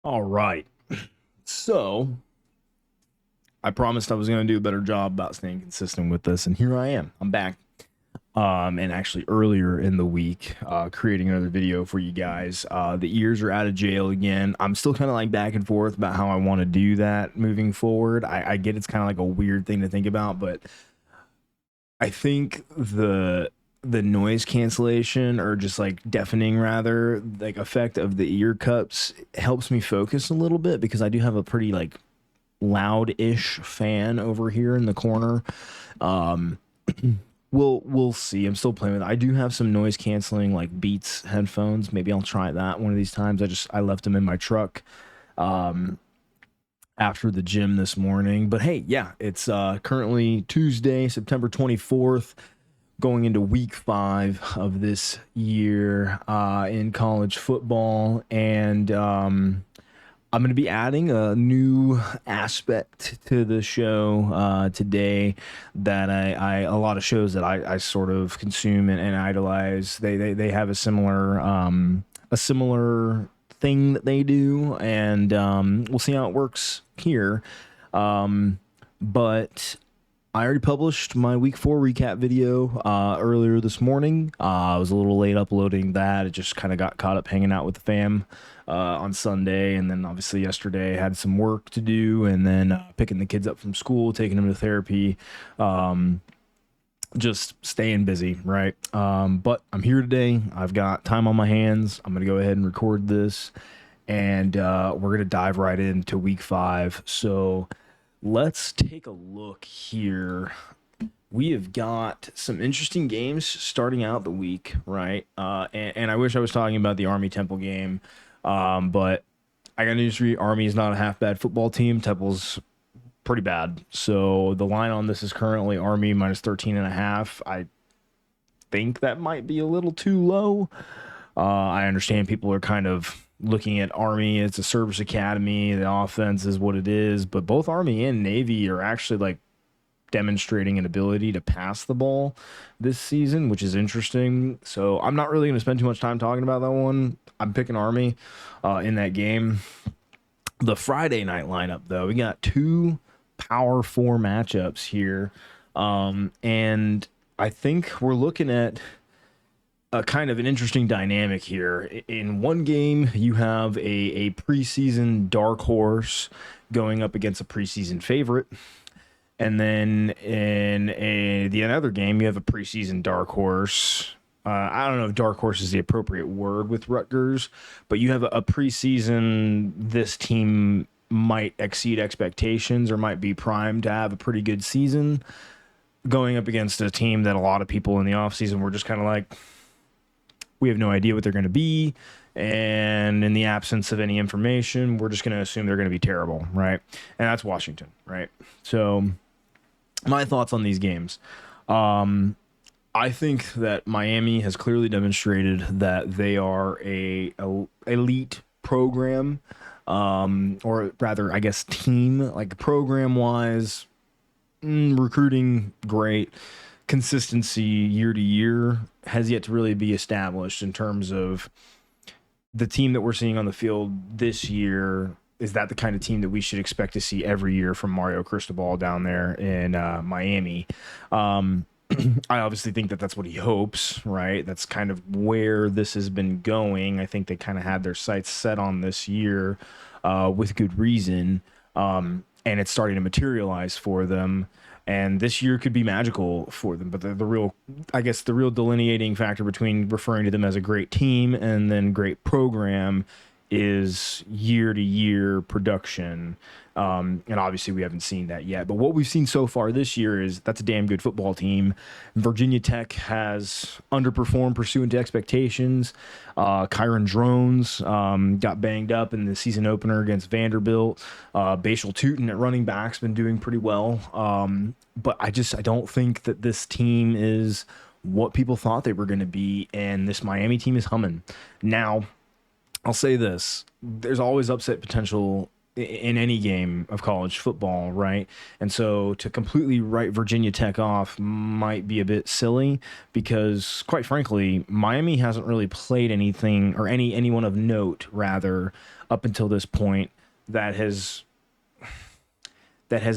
All right. So I promised I was going to do a better job about staying consistent with this, and here I am. I'm back. And actually earlier in the week, creating another video for you guys. The ears are out of jail again. I'm still kind of like back and forth about how I want to do that moving forward. I get it's kind of like a weird thing to think about, but I think the noise cancellation or just like deafening rather like effect of the ear cups helps me focus a little bit because I do have a pretty like loud-ish fan over here in the corner. Um, we'll see. I'm still playing with it. I do have some noise canceling like Beats headphones. Maybe I'll try that one of these times. I left them in my truck um after the gym this morning. But hey, yeah, it's currently Tuesday, September 24th, going into week 5 of this year in college football, and I'm going to be adding a new aspect to the show today that a lot of shows that I sort of consume and idolize. They have a similar thing that they do, and we'll see how it works here. But I already published my week 4 recap video earlier this morning. I was a little late uploading that. It just kind of got caught up hanging out with the fam on Sunday. And then obviously yesterday I had some work to do, and then picking the kids up from school, taking them to therapy. Just staying busy, right? But I'm here today. I've got time on my hands. I'm going to go ahead and record this, and we're going to dive right into week 5. So let's take a look here. We have got some interesting games starting out the week, right? And I wish I was talking about the Army Temple game, but I got news for you. Army is not a half bad football team. Temple's pretty bad. So the line on this is currently Army minus 13 and a half. I think that might be a little too low. I understand people are kind of looking at Army. It's a service academy. The offense is what it is, but both Army and Navy are actually like demonstrating an ability to pass the ball this season, which is interesting. So I'm not really going to spend too much time talking about that one. I'm picking Army in that game. The Friday night lineup, though, we got two Power 4 matchups here, and I think we're looking at a kind of an interesting dynamic here. In one game, you have a preseason dark horse going up against a preseason favorite. And then in the other game, you have a preseason dark horse. I don't know if dark horse is the appropriate word with Rutgers, but you have a preseason, this team might exceed expectations or might be primed to have a pretty good season going up against a team that a lot of people in the offseason were just kind of like, we have no idea what they're going to be. And in the absence of any information, we're just going to assume they're going to be terrible, right? And that's Washington, right? So my thoughts on these games. I think that Miami has clearly demonstrated that they are a elite program, or rather, I guess, team. Like program wise, recruiting great, consistency year to year has yet to really be established in terms of the team that we're seeing on the field this year. Is that the kind of team that we should expect to see every year from Mario Cristobal down there in Miami? I obviously think that that's what he hopes, right? That's kind of where this has been going. I think they kind of had their sights set on this year with good reason, and it's starting to materialize for them. And this year could be magical for them. But the real, I guess, the real delineating factor between referring to them as a great team and then great program is year to year production. And obviously we haven't seen that yet, but what we've seen so far this year is that's a damn good football team. Virginia Tech has underperformed pursuant to expectations. Kyron Drones got banged up in the season opener against Vanderbilt. Bashal Tutin at running back's been doing pretty well. But I don't think that this team is what people thought they were going to be. And this Miami team is humming. Now, I'll say this: there's always upset potential in any game of college football, right? And so to completely write Virginia Tech off might be a bit silly because, quite frankly, Miami hasn't really played anything or anyone of note, rather, up until this point that has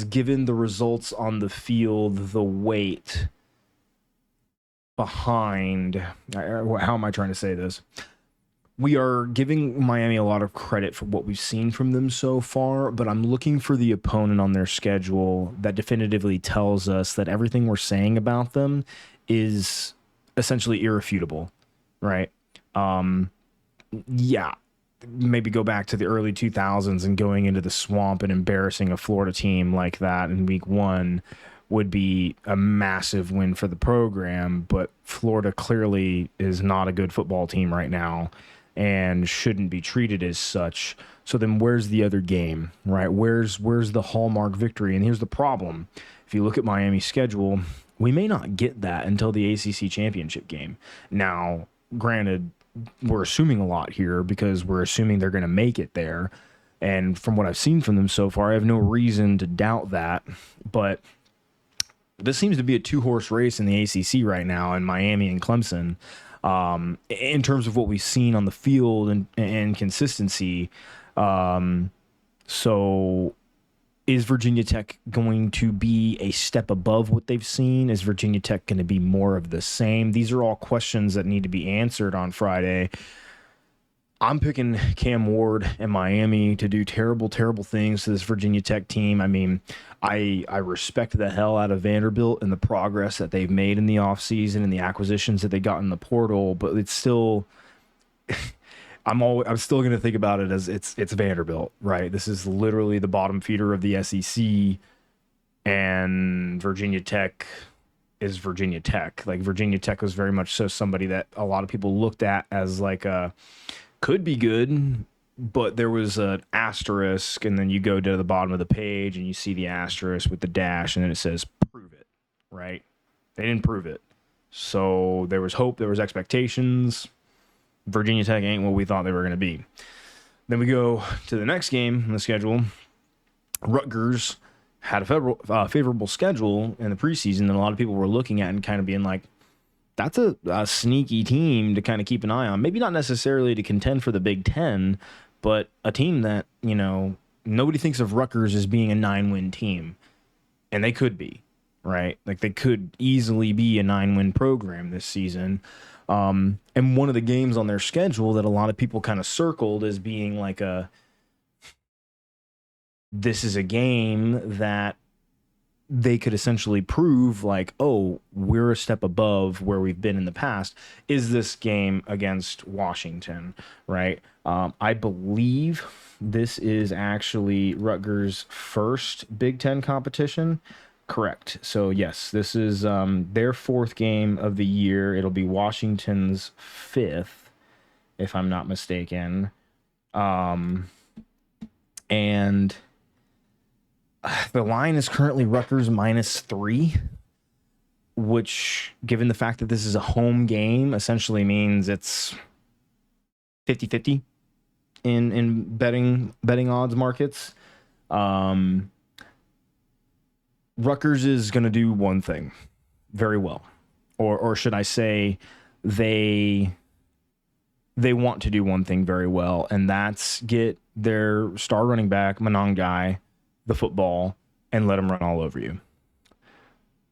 given the results on the field the weight behind. How am I trying to say this? We are giving Miami a lot of credit for what we've seen from them so far, but I'm looking for the opponent on their schedule that definitively tells us that everything we're saying about them is essentially irrefutable, right? Um, yeah, maybe go back to the early 2000s and going into the swamp and embarrassing a Florida team like that in week one would be a massive win for the program, but Florida clearly is not a good football team right now and shouldn't be treated as such. So then where's the other game, right? Where's the hallmark victory? And here's the problem. If you look at Miami's schedule, we may not get that until the ACC championship game. Now, granted, we're assuming a lot here because we're assuming they're going to make it there. And from what I've seen from them so far, I have no reason to doubt that. But this seems to be a two-horse race in the ACC right now, in Miami and Clemson, in terms of what we've seen on the field and consistency. So is Virginia Tech going to be a step above what they've seen? Is Virginia Tech going to be more of the same? These are all questions that need to be answered on Friday. I'm picking Cam Ward and Miami to do terrible, terrible things to this Virginia Tech team. I mean, I respect the hell out of Vanderbilt and the progress that they've made in the offseason and the acquisitions that they got in the portal, but it's still I'm still going to think about it as it's Vanderbilt, right? This is literally the bottom feeder of the SEC, and Virginia Tech is Virginia Tech. Like, Virginia Tech was very much so somebody that a lot of people looked at as like a could be good, but there was an asterisk, and then you go to the bottom of the page and you see the asterisk with the dash, and then it says prove it, right? They didn't prove it. So there was hope, there was expectations. Virginia Tech ain't what we thought they were going to be. Then we go to the next game on the schedule. Rutgers had a favorable schedule in the preseason that a lot of people were looking at and kind of being like, that's a sneaky team to kind of keep an eye on. Maybe not necessarily to contend for the Big Ten, but a team that, you know, nobody thinks of Rutgers as being a 9-win team. And they could be, right? Like, they could easily be a 9-win program this season. And one of the games on their schedule that a lot of people kind of circled as being like this is a game that they could essentially prove like, oh, we're a step above where we've been in the past, is this game against Washington, right? I believe this is actually Rutgers' first Big Ten competition. Correct. So, yes, this is their fourth game of the year. It'll be Washington's fifth, if I'm not mistaken. And the line is currently Rutgers -3, which, given the fact that this is a home game, essentially means it's 50-50 in betting odds markets. Rutgers is going to do one thing very well, or should I say they want to do one thing very well, and that's get their star running back, Monangai, the football, and let him run all over you.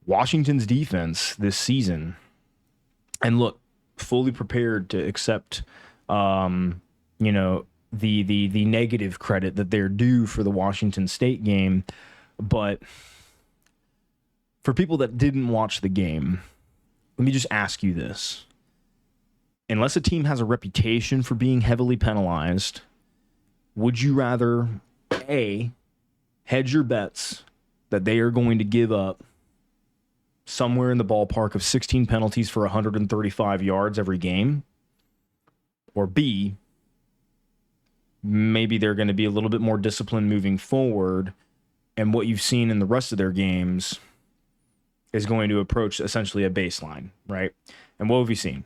Washington's defense this season, and look, fully prepared to accept, the negative credit that they're due for the Washington State game, but for people that didn't watch the game, let me just ask you this. Unless a team has a reputation for being heavily penalized, would you rather, A, hedge your bets that they are going to give up somewhere in the ballpark of 16 penalties for 135 yards every game, or B, maybe they're going to be a little bit more disciplined moving forward, and what you've seen in the rest of their games is going to approach essentially a baseline, right? And what have you seen?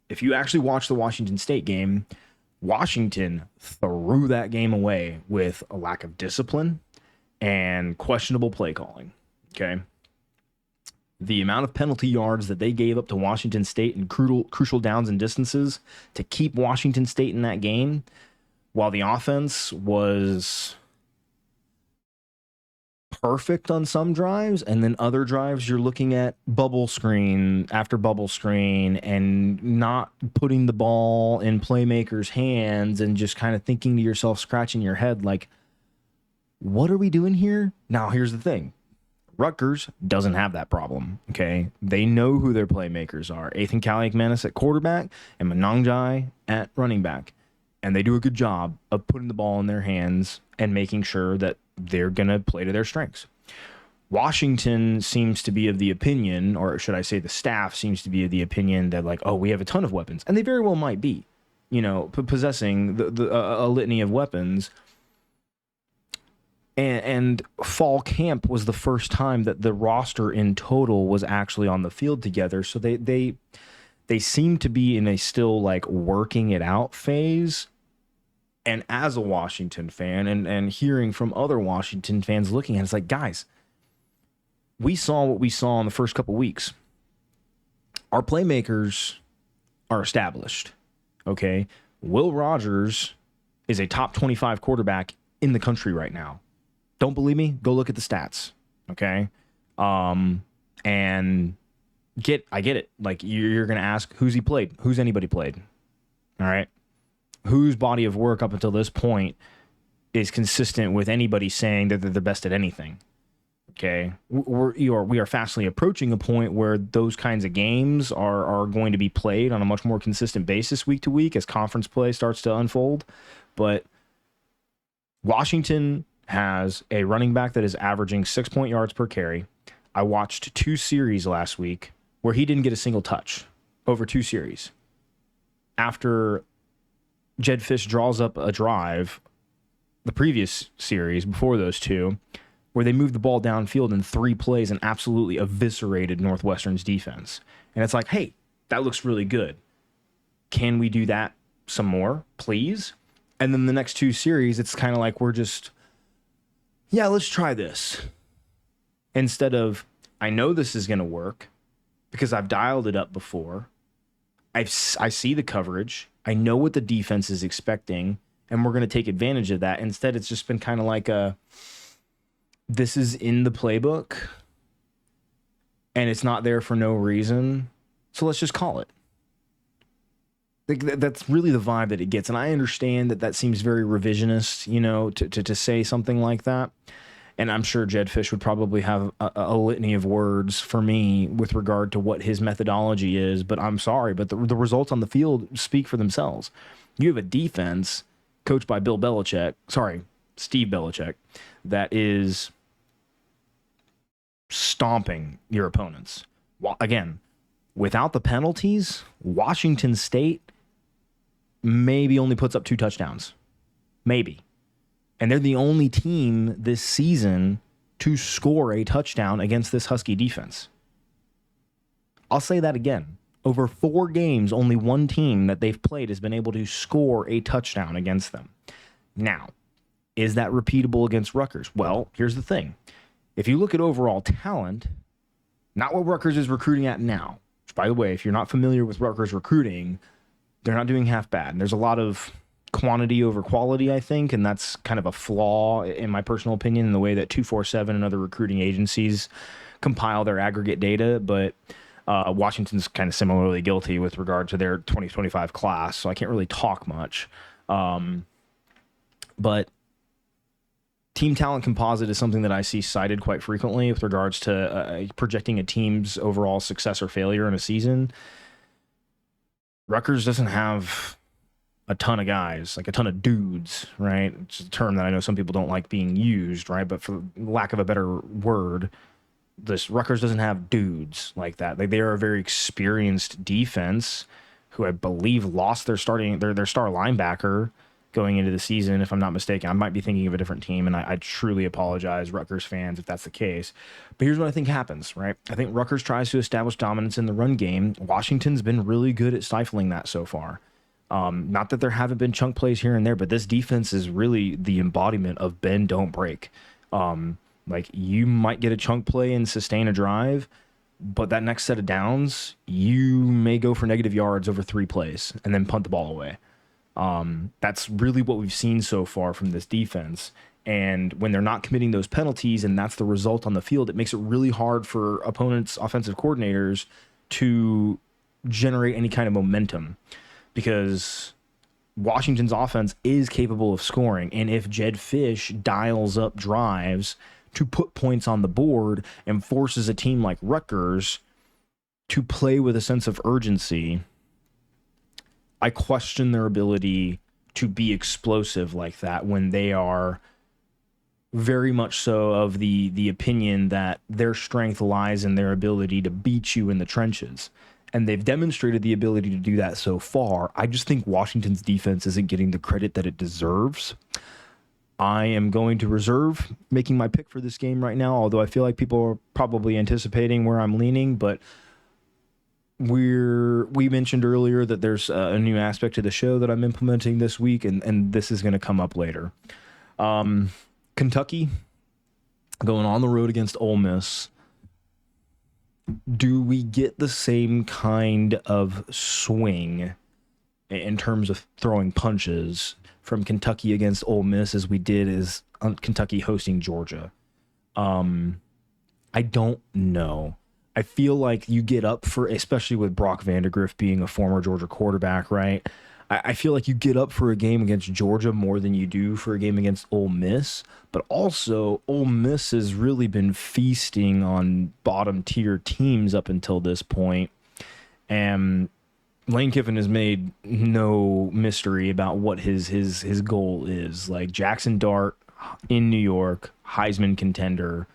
If you actually watch the Washington State game, Washington threw that game away with a lack of discipline and questionable play calling. Okay. The amount of penalty yards that they gave up to Washington State in crucial downs and distances to keep Washington State in that game, while the offense was perfect on some drives, and then other drives you're looking at bubble screen after bubble screen and not putting the ball in playmakers' hands and just kind of thinking to yourself, scratching your head like, what are we doing here? Now, here's the thing. Rutgers doesn't have that problem, okay? They know who their playmakers are. Ethan Kaliakmanis at quarterback and Manongjai at running back. And they do a good job of putting the ball in their hands and making sure that they're going to play to their strengths. Washington seems to be of the opinion, or should I say the staff seems to be of the opinion that, like, oh, we have a ton of weapons. And they very well might be, possessing a litany of weapons. And fall camp was the first time that the roster in total was actually on the field together. So they seem to be in a still like working it out phase. And as a Washington fan and hearing from other Washington fans looking at it, it's like, guys, we saw what we saw in the first couple weeks. Our playmakers are established. Okay. Will Rogers is a top 25 quarterback in the country right now. Don't believe me? Go look at the stats, okay? And I get it. Like, you're going to ask, who's he played? Who's anybody played? All right? Whose body of work up until this point is consistent with anybody saying that they're the best at anything? Okay? We are fastly approaching a point where those kinds of games are going to be played on a much more consistent basis week to week as conference play starts to unfold. But Washington has a running back that is averaging 6 yards per carry. I watched 2 series last week where he didn't get a single touch over 2 series. After Jedd Fisch draws up a drive, the previous series before those 2, where they moved the ball downfield in 3 plays and absolutely eviscerated Northwestern's defense. And it's like, hey, that looks really good. Can we do that some more, please? And then the next 2 series, it's kind of like we're just, yeah, let's try this. Instead of, I know this is going to work because I've dialed it up before. I see the coverage. I know what the defense is expecting, and we're going to take advantage of that. Instead, it's just been kind of like this is in the playbook, and it's not there for no reason, so let's just call it. That's really the vibe that it gets, and I understand that seems very revisionist, to say something like that. And I'm sure Jedd Fisch would probably have a litany of words for me with regard to what his methodology is, but I'm sorry, but the results on the field speak for themselves. You have a defense coached by Steve Belichick, that is stomping your opponents. Again, without the penalties, Washington State maybe only puts up 2 touchdowns. Maybe. And they're the only team this season to score a touchdown against this Husky defense. I'll say that again. Over 4 games, only one team that they've played has been able to score a touchdown against them. Now, is that repeatable against Rutgers? Well, here's the thing. If you look at overall talent, not what Rutgers is recruiting at now, which, by the way, if you're not familiar with Rutgers recruiting, they're not doing half bad. And there's a lot of quantity over quality, I think, and that's kind of a flaw, in my personal opinion, in the way that 247 and other recruiting agencies compile their aggregate data. But Washington's kind of similarly guilty with regard to their 2025 class, so I can't really talk much. But team talent composite is something that I see cited quite frequently with regards to projecting a team's overall success or failure in a season. Rutgers doesn't have a ton of guys, like a ton of dudes, right? It's a term that I know some people don't like being used, right? But for lack of a better word, this Rutgers doesn't have dudes like that. They are a very experienced defense who I believe lost their star linebacker going into the season, if I'm not mistaken. I might be thinking of a different team, and I truly apologize, Rutgers fans, if that's the case. But here's what I think happens, right? I think Rutgers tries to establish dominance in the run game. Washington's been really good at stifling that so far. Not that there haven't been chunk plays here and there, but this defense is really the embodiment of bend, don't break. Like you might get a chunk play and sustain a drive, but that next set of downs, you may go for negative yards over 3 plays and then punt the ball away. That's really what we've seen so far from this defense. And when they're not committing those penalties and that's the result on the field, it makes it really hard for opponents' offensive coordinators to generate any kind of momentum, because Washington's offense is capable of scoring. And if Jedd Fisch dials up drives to put points on the board and forces a team like Rutgers to play with a sense of urgency, I question their ability to be explosive like that when they are very much so of the opinion that their strength lies in their ability to beat you in the trenches. And they've demonstrated the ability to do that so far. I just think Washington's defense isn't getting the credit that it deserves. I am going to reserve making my pick for this game right now, although I feel like people are probably anticipating where I'm leaning, but we mentioned earlier that there's a new aspect to the show that I'm implementing this week, and this is going to come up later. Kentucky going on the road against Ole Miss. Do we get the same kind of swing in terms of throwing punches from Kentucky against Ole Miss as we did as Kentucky hosting Georgia? I don't know. I feel like you get up for, especially with Brock Vandagriff being a former Georgia quarterback, right? I feel like you get up for a game against Georgia more than you do for a game against Ole Miss. But also, Ole Miss has really been feasting on bottom tier teams up until this point. And Lane Kiffin has made no mystery about what his goal is. Like Jackson Dart in New York, Heisman contender.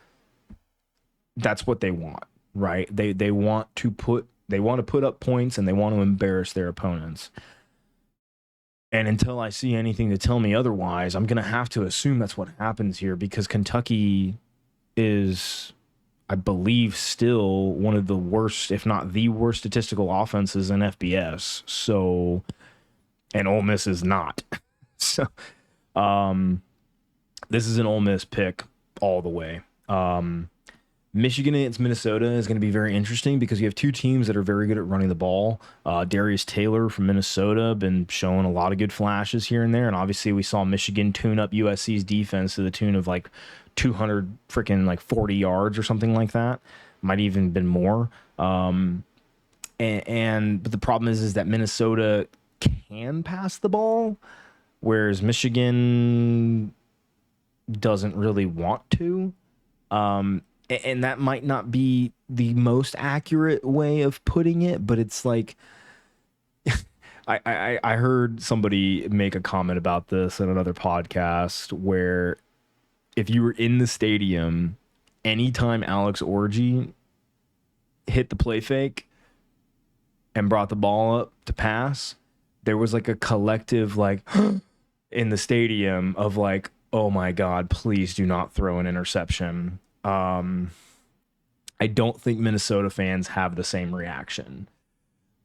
That's what they want, right? They want to put up points and they want to embarrass their opponents. And until I see anything to tell me otherwise, I'm going to have to assume that's what happens here, because Kentucky is, I believe, still one of the worst, if not the worst, statistical offenses in FBS. So, and Ole Miss is not. So, this is an Ole Miss pick all the way. Michigan against Minnesota is going to be very interesting because you have two teams that are very good at running the ball. Darius Taylor from Minnesota been showing a lot of good flashes here and there, and obviously we saw Michigan tune up USC's defense to the tune of like 200 freaking like 40 yards or something like that. Might even been more. But the problem is that Minnesota can pass the ball, whereas Michigan doesn't really want to. And that might not be the most accurate way of putting it, but it's like I heard somebody make a comment about this in another podcast where if you were in the stadium, anytime Alex Orji hit the play fake and brought the ball up to pass, there was like a collective like in the stadium of like, oh my God, please do not throw an interception. I don't think Minnesota fans have the same reaction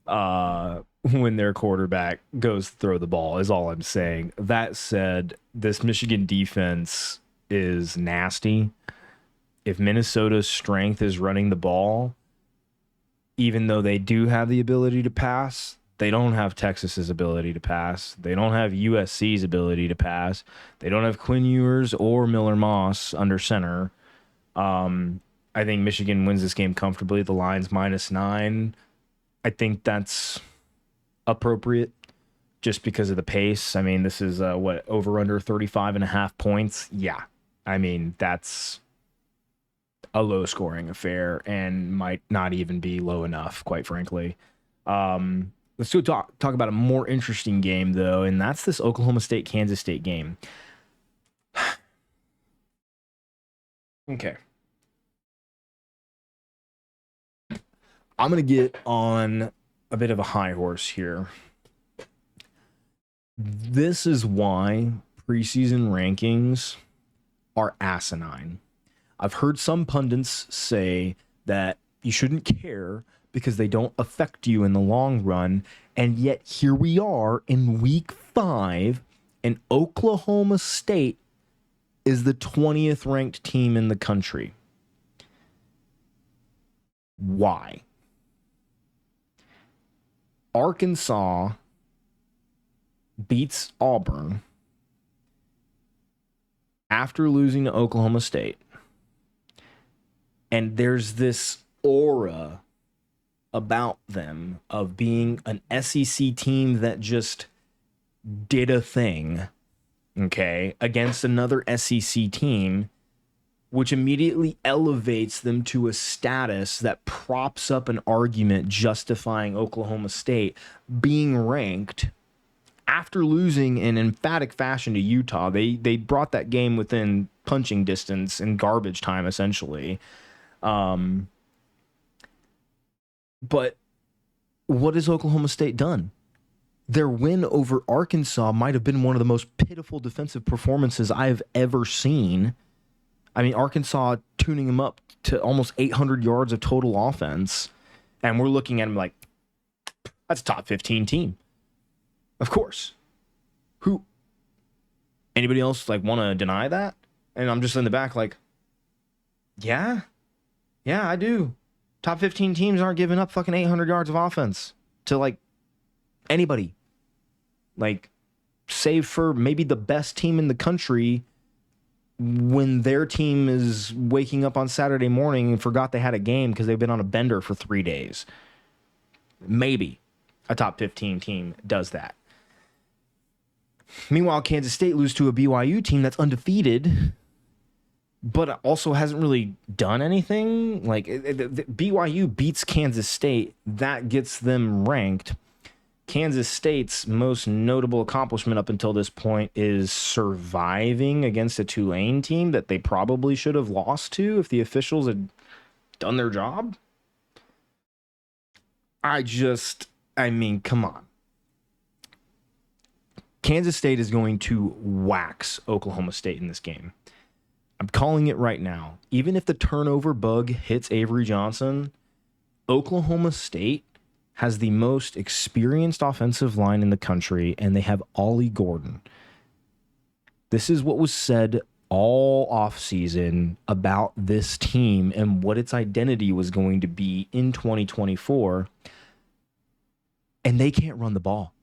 when their quarterback goes to throw the ball, is all I'm saying. That said, this Michigan defense is nasty. If Minnesota's strength is running the ball, even though they do have the ability to pass, they don't have Texas's ability to pass. They don't have USC's ability to pass. They don't have Quinn Ewers or Miller Moss under center. I think Michigan wins this game comfortably. The line's -9. I think that's appropriate just because of the pace. I mean, this is over under 35.5 points. Yeah. I mean, that's a low scoring affair and might not even be low enough, quite frankly. Let's go talk about a more interesting game though, and that's this Oklahoma State Kansas State game. Okay. I'm going to get on a bit of a high horse here. This is why preseason rankings are asinine. I've heard some pundits say that you shouldn't care because they don't affect you in the long run. And yet here we are in week 5, and Oklahoma State is the 20th ranked team in the country. Why? Arkansas beats Auburn after losing to Oklahoma State. And there's this aura about them of being an SEC team that just did a thing, okay, against another SEC team, which immediately elevates them to a status that props up an argument justifying Oklahoma State being ranked after losing in emphatic fashion to Utah. They brought that game within punching distance in garbage time, essentially. But what has Oklahoma State done? Their win over Arkansas might have been one of the most pitiful defensive performances I have ever seen. I mean, Arkansas tuning them up to almost 800 yards of total offense, and we're looking at them like, that's a top 15 team. Of course. Who? Anybody else like want to deny that? And I'm just in the back like, yeah, I do. Top 15 teams aren't giving up fucking 800 yards of offense to like anybody. Like, save for maybe the best team in the country when their team is waking up on Saturday morning and forgot they had a game because they've been on a bender for 3 days. Maybe a top 15 team does that. Meanwhile, Kansas State loses to a BYU team that's undefeated, but also hasn't really done anything. Like, BYU beats Kansas State. That gets them ranked. Kansas State's most notable accomplishment up until this point is surviving against a Tulane team that they probably should have lost to if the officials had done their job. I mean, come on. Kansas State is going to wax Oklahoma State in this game. I'm calling it right now. Even if the turnover bug hits Avery Johnson, Oklahoma State has the most experienced offensive line in the country, and they have Ollie Gordon. This is what was said all offseason about this team and what its identity was going to be in 2024, and they can't run the ball.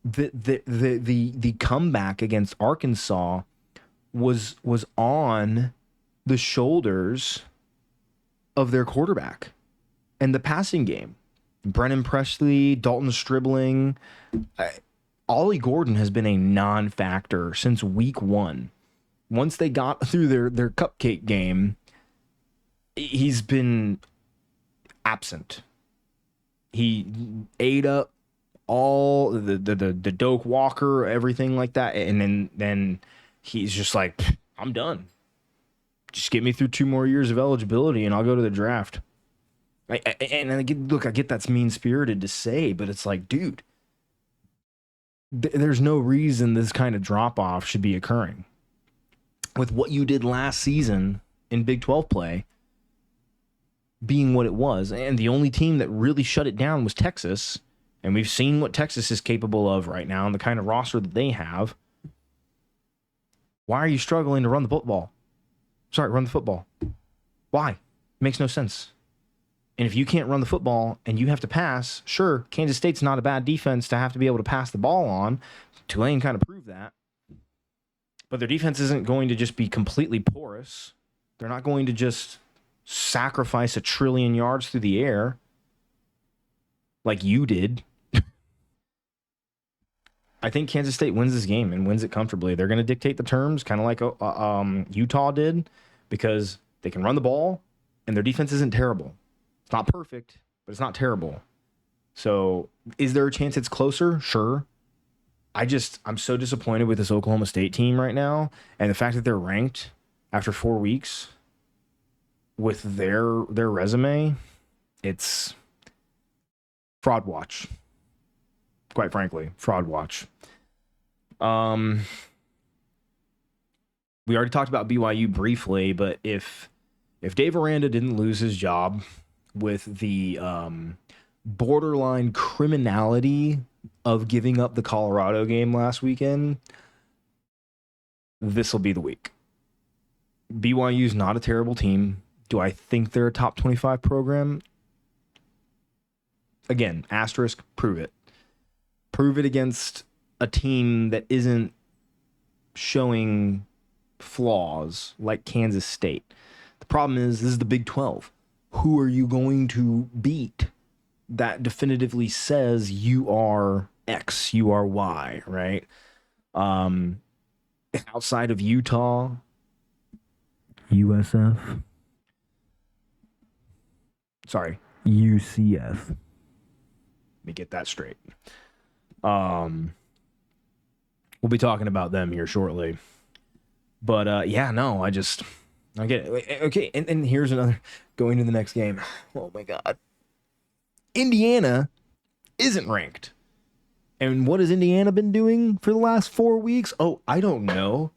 The comeback against Arkansas was on the shoulders of their quarterback and the passing game. Brennan Presley, Dalton Stribling, Ollie Gordon has been a non-factor since week 1. Once they got through their cupcake game, he's been absent. He ate up all the Doak Walker, everything like that, and then he's just like, I'm done. Just get me through 2 more years of eligibility, and I'll go to the draft. I get that's mean-spirited to say, but it's like, dude, there's no reason this kind of drop-off should be occurring. With what you did last season in Big 12 play being what it was, and the only team that really shut it down was Texas, and we've seen what Texas is capable of right now and the kind of roster that they have. Why are you struggling to run the football? Run the football. Why? Makes no sense. And if you can't run the football and you have to pass, sure, Kansas State's not a bad defense to have to be able to pass the ball on. Tulane kind of proved that. But their defense isn't going to just be completely porous. They're not going to just sacrifice 1 trillion yards through the air like you did. I think Kansas State wins this game and wins it comfortably. They're going to dictate the terms, kind of like Utah did, because they can run the ball and their defense isn't terrible. It's not perfect, but it's not terrible. So is there a chance it's closer? Sure. I'm so disappointed with this Oklahoma State team right now, and the fact that they're ranked after 4 weeks with their resume, it's fraud watch. Quite frankly, fraud watch. We already talked about BYU briefly, but if Dave Aranda didn't lose his job with the borderline criminality of giving up the Colorado game last weekend, this will be the week. BYU's not a terrible team. Do I think they're a top 25 program? Again, asterisk, prove it. Prove it against a team that isn't showing flaws like Kansas State. The problem is, this is the Big 12. Who are you going to beat that definitively says you are X, you are Y, right? Outside of Utah, USF. Sorry, UCF. Let me get that straight. We'll be talking about them here shortly. But yeah, no, I get it. Okay, and here's another, going to the next game. Oh my God. Indiana isn't ranked. And what has Indiana been doing for the last 4 weeks? Oh, I don't know.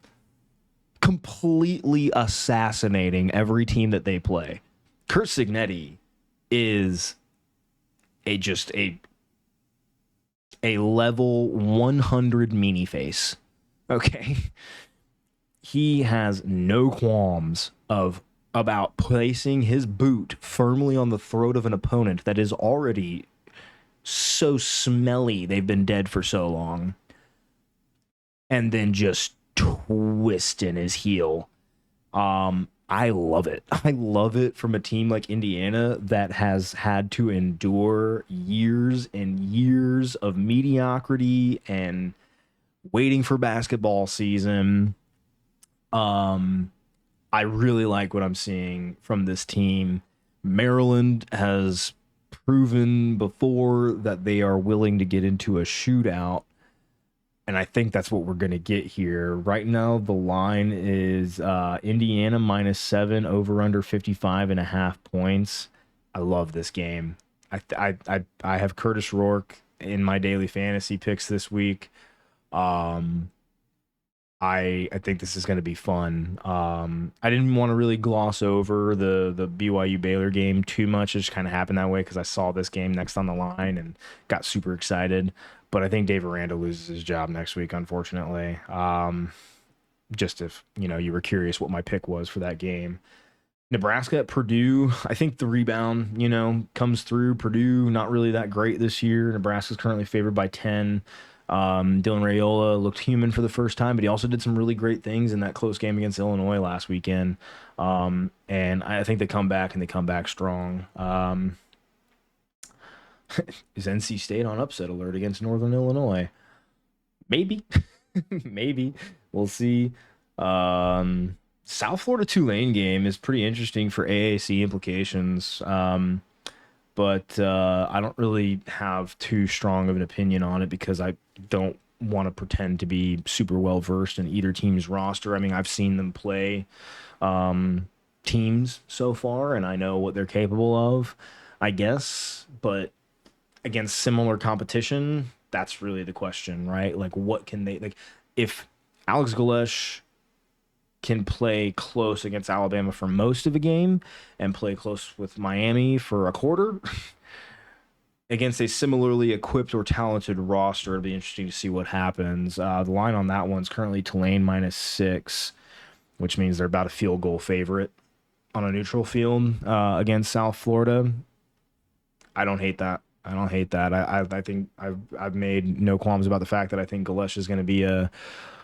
Completely assassinating every team that they play. Curt Cignetti is a level 100 meanie face. Okay. He has no qualms about placing his boot firmly on the throat of an opponent that is already so smelly they've been dead for so long, and then just twisting his heel. I love it. I love it from a team like Indiana that has had to endure years and years of mediocrity and waiting for basketball season. I really like what I'm seeing from this team. Maryland has proven before that they are willing to get into a shootout, and I think that's what we're going to get here. Right now, the line is Indiana -7, over under 55.5 points. I love this game. I have Curtis Rourke in my daily fantasy picks this week. I think this is going to be fun. I didn't want to really gloss over the BYU Baylor game too much. It just kind of happened that way because I saw this game next on the line and got super excited. But I think Dave Aranda loses his job next week, unfortunately. Just if you were curious what my pick was for that game. Nebraska at Purdue, I think the rebound, comes through. Purdue, not really that great this year. Nebraska's currently favored by 10. Dylan Raiola looked human for the first time, but he also did some really great things in that close game against Illinois last weekend. And I think they come back, and they come back strong. Is NC State on upset alert against Northern Illinois? Maybe. Maybe. We'll see. South Florida Tulane game is pretty interesting for AAC implications. But I don't really have too strong of an opinion on it because I don't want to pretend to be super well versed in either team's roster. I mean, I've seen them play teams so far, and I know what they're capable of, I guess. But against similar competition, that's really the question, right? Like, what can they, like, if Alex Galesh can play close against Alabama for most of a game and play close with Miami for a quarter against a similarly equipped or talented roster, it'll be interesting to see what happens. The line on that one's currently Tulane -6, which means they're about a field goal favorite on a neutral field against South Florida. I don't hate that. I think I've made no qualms about the fact that I think Galesh is going to be a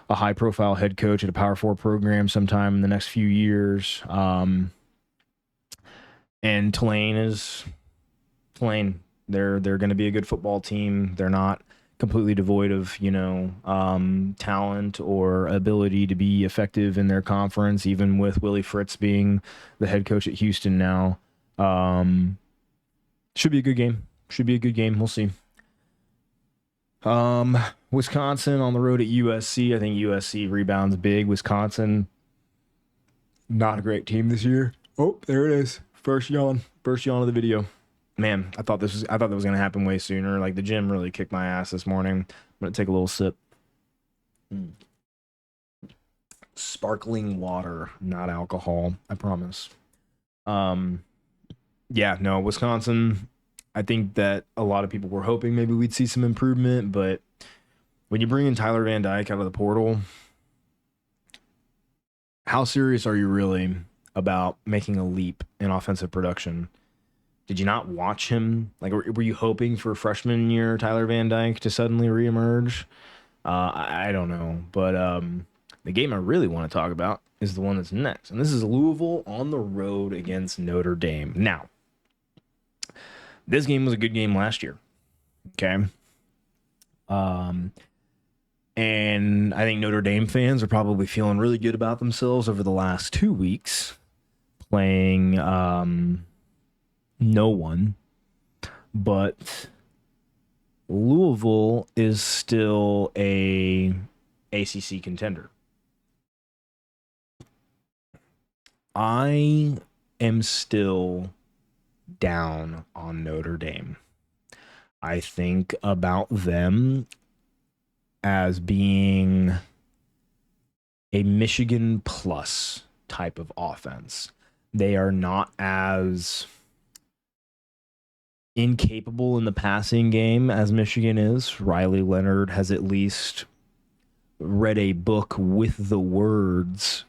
high-profile head coach at a Power 4 program sometime in the next few years. And Tulane is Tulane. They're going to be a good football team. They're not completely devoid of, talent or ability to be effective in their conference, even with Willie Fritz being the head coach at Houston now. Should be a good game. We'll see. Wisconsin on the road at USC. I think USC rebounds big. Wisconsin, not a great team this year. Oh, there it is. First yawn of the video. Man, I thought that was going to happen way sooner. Like, the gym really kicked my ass this morning. I'm going to take a little sip. Sparkling water, not alcohol, I promise. Yeah, no, Wisconsin, I think that a lot of people were hoping maybe we'd see some improvement, but when you bring in Tyler Van Dyke out of the portal, how serious are you really about making a leap in offensive production? Did you not watch him? Like, were you hoping for freshman year Tyler Van Dyke to suddenly reemerge? I don't know, but the game I really want to talk about is the one that's next, and this is Louisville on the road against Notre Dame. Now, this game was a good game last year. Okay. Um, and I think Notre Dame fans are probably feeling really good about themselves over the last 2 weeks playing no one. But Louisville is still a ACC contender. I am still down on Notre Dame. I think about them as being a Michigan plus type of offense. They are not as incapable in the passing game as Michigan is. Riley Leonard has at least read a book with the words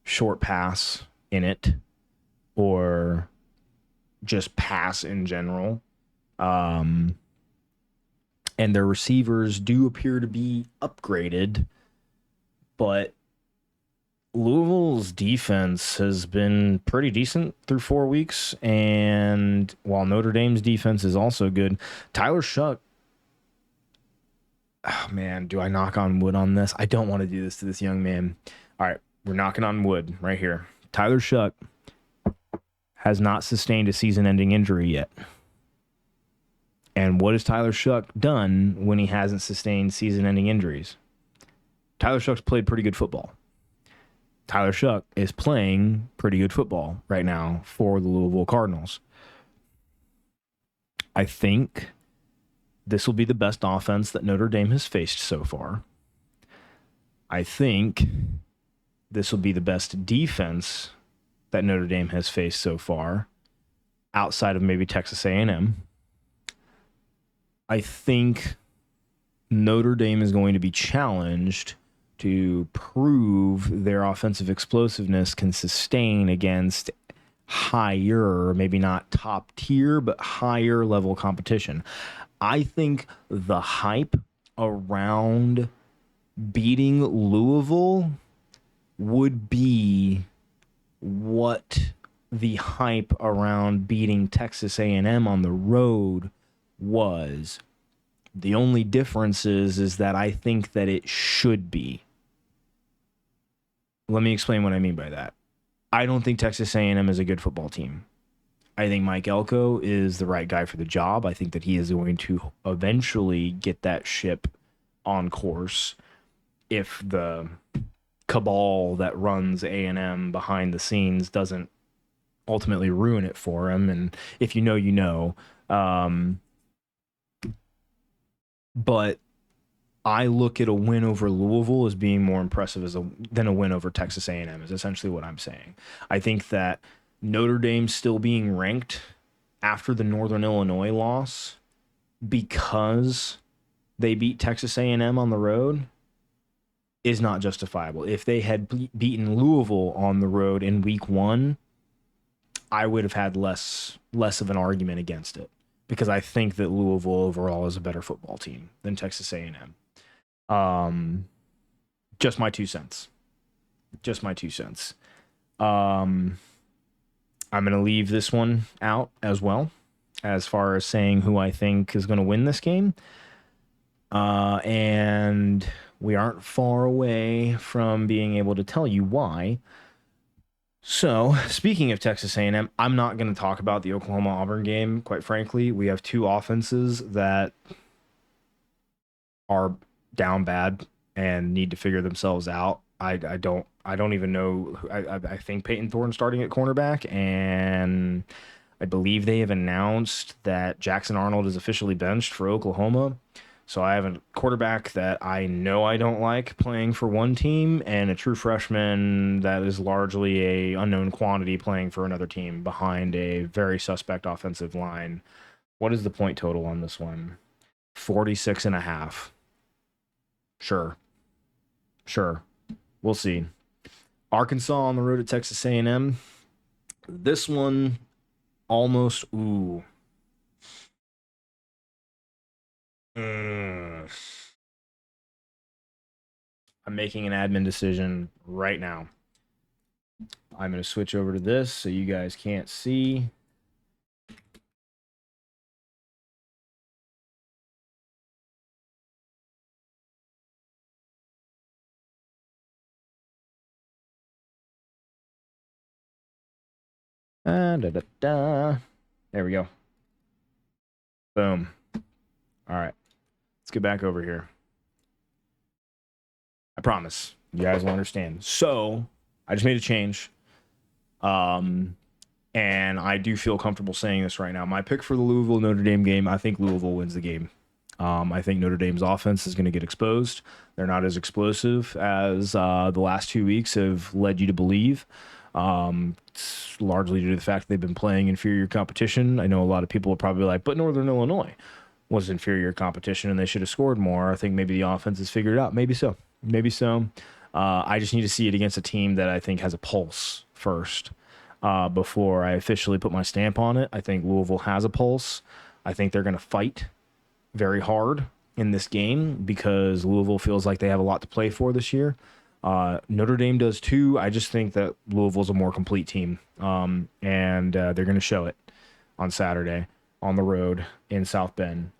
short pass in it, or just pass in general. And their receivers do appear to be upgraded, but Louisville's defense has been pretty decent through 4 weeks, and while Notre Dame's defense is also good, Tyler Shough, oh man, do I knock on wood on this? I don't want to do this to this young man. All right, we're knocking on wood right here. Tyler Shough has not sustained a season-ending injury yet. And what has Tyler Shough done when he hasn't sustained season-ending injuries? Tyler Shough's played pretty good football. Tyler Shough is playing pretty good football right now for the Louisville Cardinals. I think this will be the best offense that Notre Dame has faced so far. I think this will be the best defense that Notre Dame has faced so far, outside of maybe Texas A&M. I think Notre Dame is going to be challenged to prove their offensive explosiveness can sustain against higher, maybe not top tier, but higher level competition. I think the hype around beating Louisville would be what the hype around beating Texas A&M on the road was. The only difference is that I think that it should be. Let me explain what I mean by that. I don't think Texas A&M is a good football team. I think Mike Elko is the right guy for the job. I think that he is going to eventually get that ship on course if the cabal that runs A&M behind the scenes doesn't ultimately ruin it for him. And if you know, you know. But I look at a win over Louisville as being more impressive than a win over Texas A&M is essentially what I'm saying. I think that Notre Dame still being ranked after the Northern Illinois loss because they beat Texas A&M on the road is not justifiable. If they had beaten Louisville on the road in week 1, I would have had less of an argument against it, because I think that Louisville overall is a better football team than Texas A&M. Just my 2 cents. Just my 2 cents. I'm going to leave this one out as well, as far as saying who I think is going to win this game. And we aren't far away from being able to tell you why. So, speaking of Texas A&M, I'm not going to talk about the Oklahoma-Auburn game, quite frankly. We have 2 offenses that are down bad and need to figure themselves out. I don't even know. I think Peyton Thorne starting at cornerback, and I believe they have announced that Jackson Arnold is officially benched for Oklahoma. So I have a quarterback that I know I don't like playing for one team, and a true freshman that is largely a unknown quantity playing for another team behind a very suspect offensive line. What is the point total on this one? 46 and a half. Sure. Sure. We'll see. Arkansas on the road at Texas A&M. This one almost ooh. Mm. I'm making an admin decision right now. I'm going to switch over to this so you guys can't see. Da, da, da. There we go. Boom. All right. Let's get back over here. I promise you guys will understand. So I just made a change. And I do feel comfortable saying this right now. My pick for the Louisville Notre Dame game, I think Louisville wins the game. I think Notre Dame's offense is going to get exposed. They're not as explosive as the last 2 weeks have led you to believe. It's largely due to the fact they've been playing inferior competition. I know a lot of people will probably be like, but Northern Illinois was inferior competition and they should have scored more. I think maybe the offense has figured it out. Maybe so. Maybe so. I just need to see it against a team that I think has a pulse first before I officially put my stamp on it. I think Louisville has a pulse. I think they're going to fight very hard in this game because Louisville feels like they have a lot to play for this year. Notre Dame does too. I just think that Louisville's a more complete team, and they're going to show it on Saturday on the road in South Bend.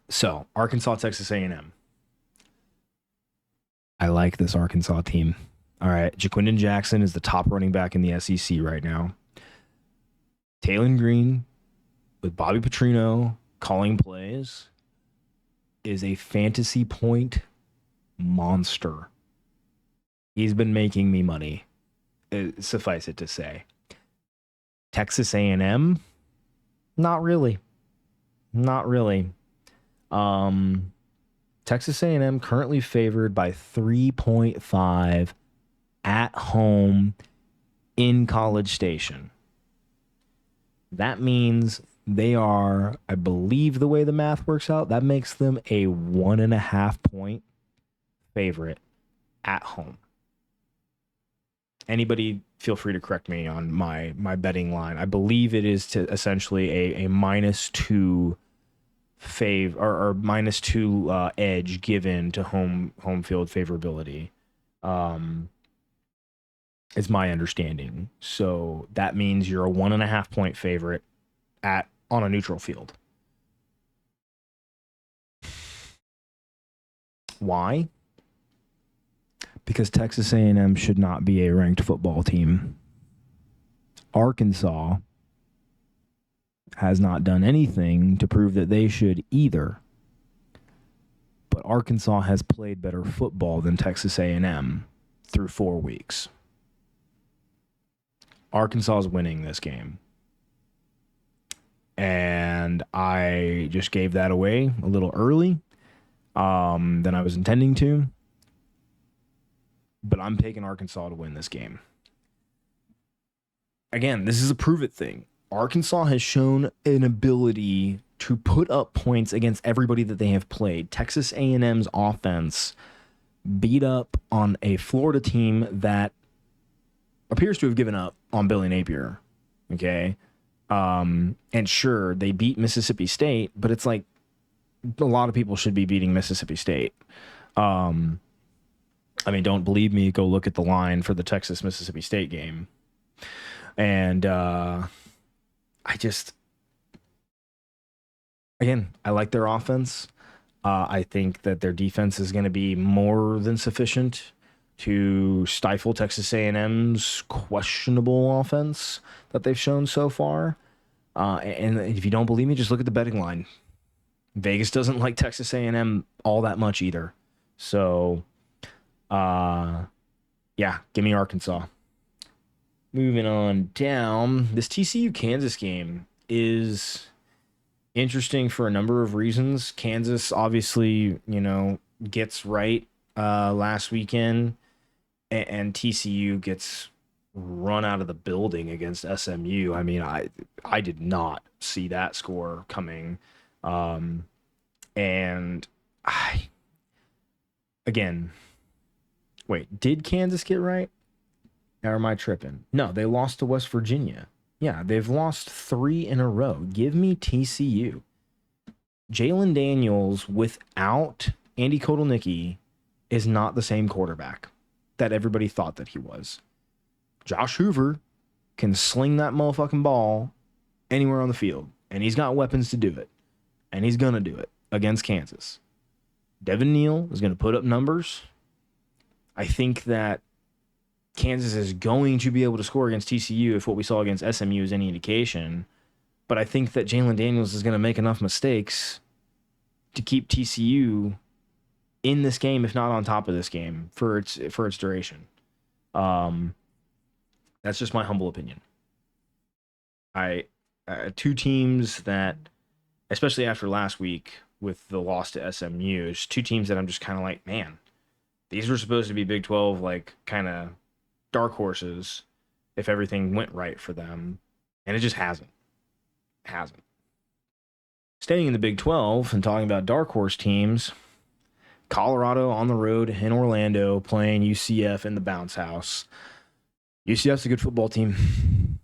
So Arkansas, Texas A&M. I like this Arkansas team. All right, Jaquindon Jackson is the top running back in the SEC right now. Taylen Green with Bobby Petrino calling plays is a fantasy point monster. He's been making me money, suffice it to say. Texas A&M, not really. Texas A&M currently favored by 3.5 at home in College Station. That means they are, I believe the way the math works out, that makes them a 1.5 point favorite at home. Anybody feel free to correct me on my betting line. I believe it is to essentially a -2 or -2 edge given to home field favorability. Is my understanding. So that means you're a 1.5 point favorite on a neutral field. Why? Because Texas A&M should not be a ranked football team. Arkansas has not done anything to prove that they should either. But Arkansas has played better football than Texas A&M through 4 weeks. Arkansas is winning this game. And I just gave that away a little early than I was intending to. But I'm taking Arkansas to win this game. Again, this is a prove it thing. Arkansas has shown an ability to put up points against everybody that they have played. Texas A&M's offense beat up on a Florida team that appears to have given up on Billy Napier. Okay. And sure, they beat Mississippi State, but it's like a lot of people should be beating Mississippi State. I mean, don't believe me, go look at the line for the Texas-Mississippi State game. And again, I like their offense. I think that their defense is going to be more than sufficient to stifle Texas A&M's questionable offense that they've shown so far. And if you don't believe me, just look at the betting line. Vegas doesn't like Texas A&M all that much either. So, yeah, give me Arkansas. Moving on down, this TCU-Kansas game is interesting for a number of reasons. Kansas obviously, gets right last weekend, and TCU gets run out of the building against SMU. I mean, I did not see that score coming. Um, and I again, wait, did Kansas get right? Or am I tripping? No, they lost to West Virginia. Yeah, they've lost 3 in a row. Give me TCU. Jalen Daniels without Andy Kotelnicki is not the same quarterback that everybody thought that he was. Josh Hoover can sling that motherfucking ball anywhere on the field, and he's got weapons to do it, and he's going to do it against Kansas. Devin Neal is going to put up numbers. I think that Kansas is going to be able to score against TCU if what we saw against SMU is any indication. But I think that Jalen Daniels is going to make enough mistakes to keep TCU in this game, if not on top of this game, for its duration. That's just my humble opinion. Two teams that, especially after last week with the loss to SMU, it's two teams that I'm just kind of like, man, these were supposed to be Big 12 like kind of dark horses if everything went right for them, and it just hasn't. Staying in the Big 12 and talking about dark horse teams, Colorado on the road in Orlando playing UCF in the bounce house. UCF's a good football team.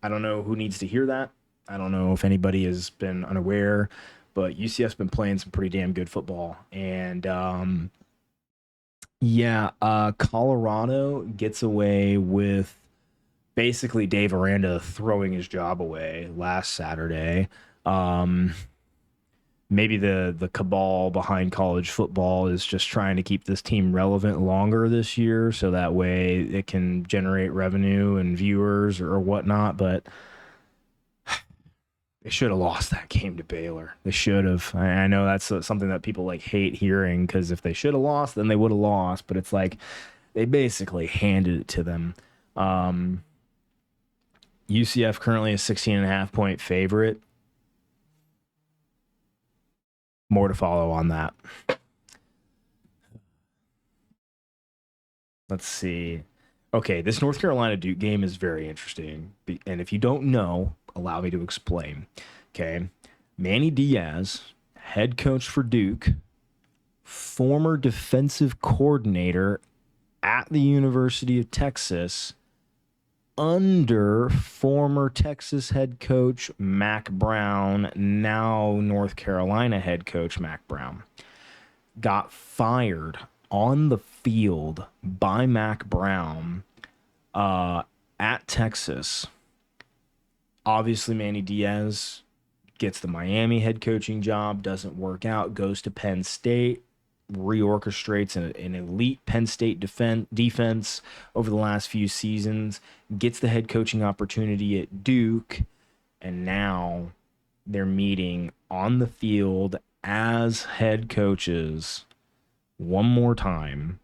I don't know who needs to hear that. I don't know if anybody has been unaware, but UCF's been playing some pretty damn good football. And Colorado gets away with basically Dave Aranda throwing his job away last Saturday. Maybe the cabal behind college football is just trying to keep this team relevant longer this year so that way it can generate revenue and viewers or whatnot. But they should have lost that game to Baylor. They should have. I know that's something that people like hate hearing, because if they should have lost, then they would have lost. But it's like they basically handed it to them. UCF currently a 16.5-point favorite. More to follow on that. Let's see. Okay, this North Carolina Duke game is very interesting. And if you don't know, allow me to explain. Okay. Manny Diaz, head coach for Duke, former defensive coordinator at the University of Texas, under former Texas head coach Mack Brown, now North Carolina head coach Mack Brown, got fired on the field by Mack Brown at Texas. Obviously, Manny Diaz gets the Miami head coaching job, doesn't work out, goes to Penn State, reorchestrates an elite Penn State defense over the last few seasons, gets the head coaching opportunity at Duke, and now they're meeting on the field as head coaches one more time.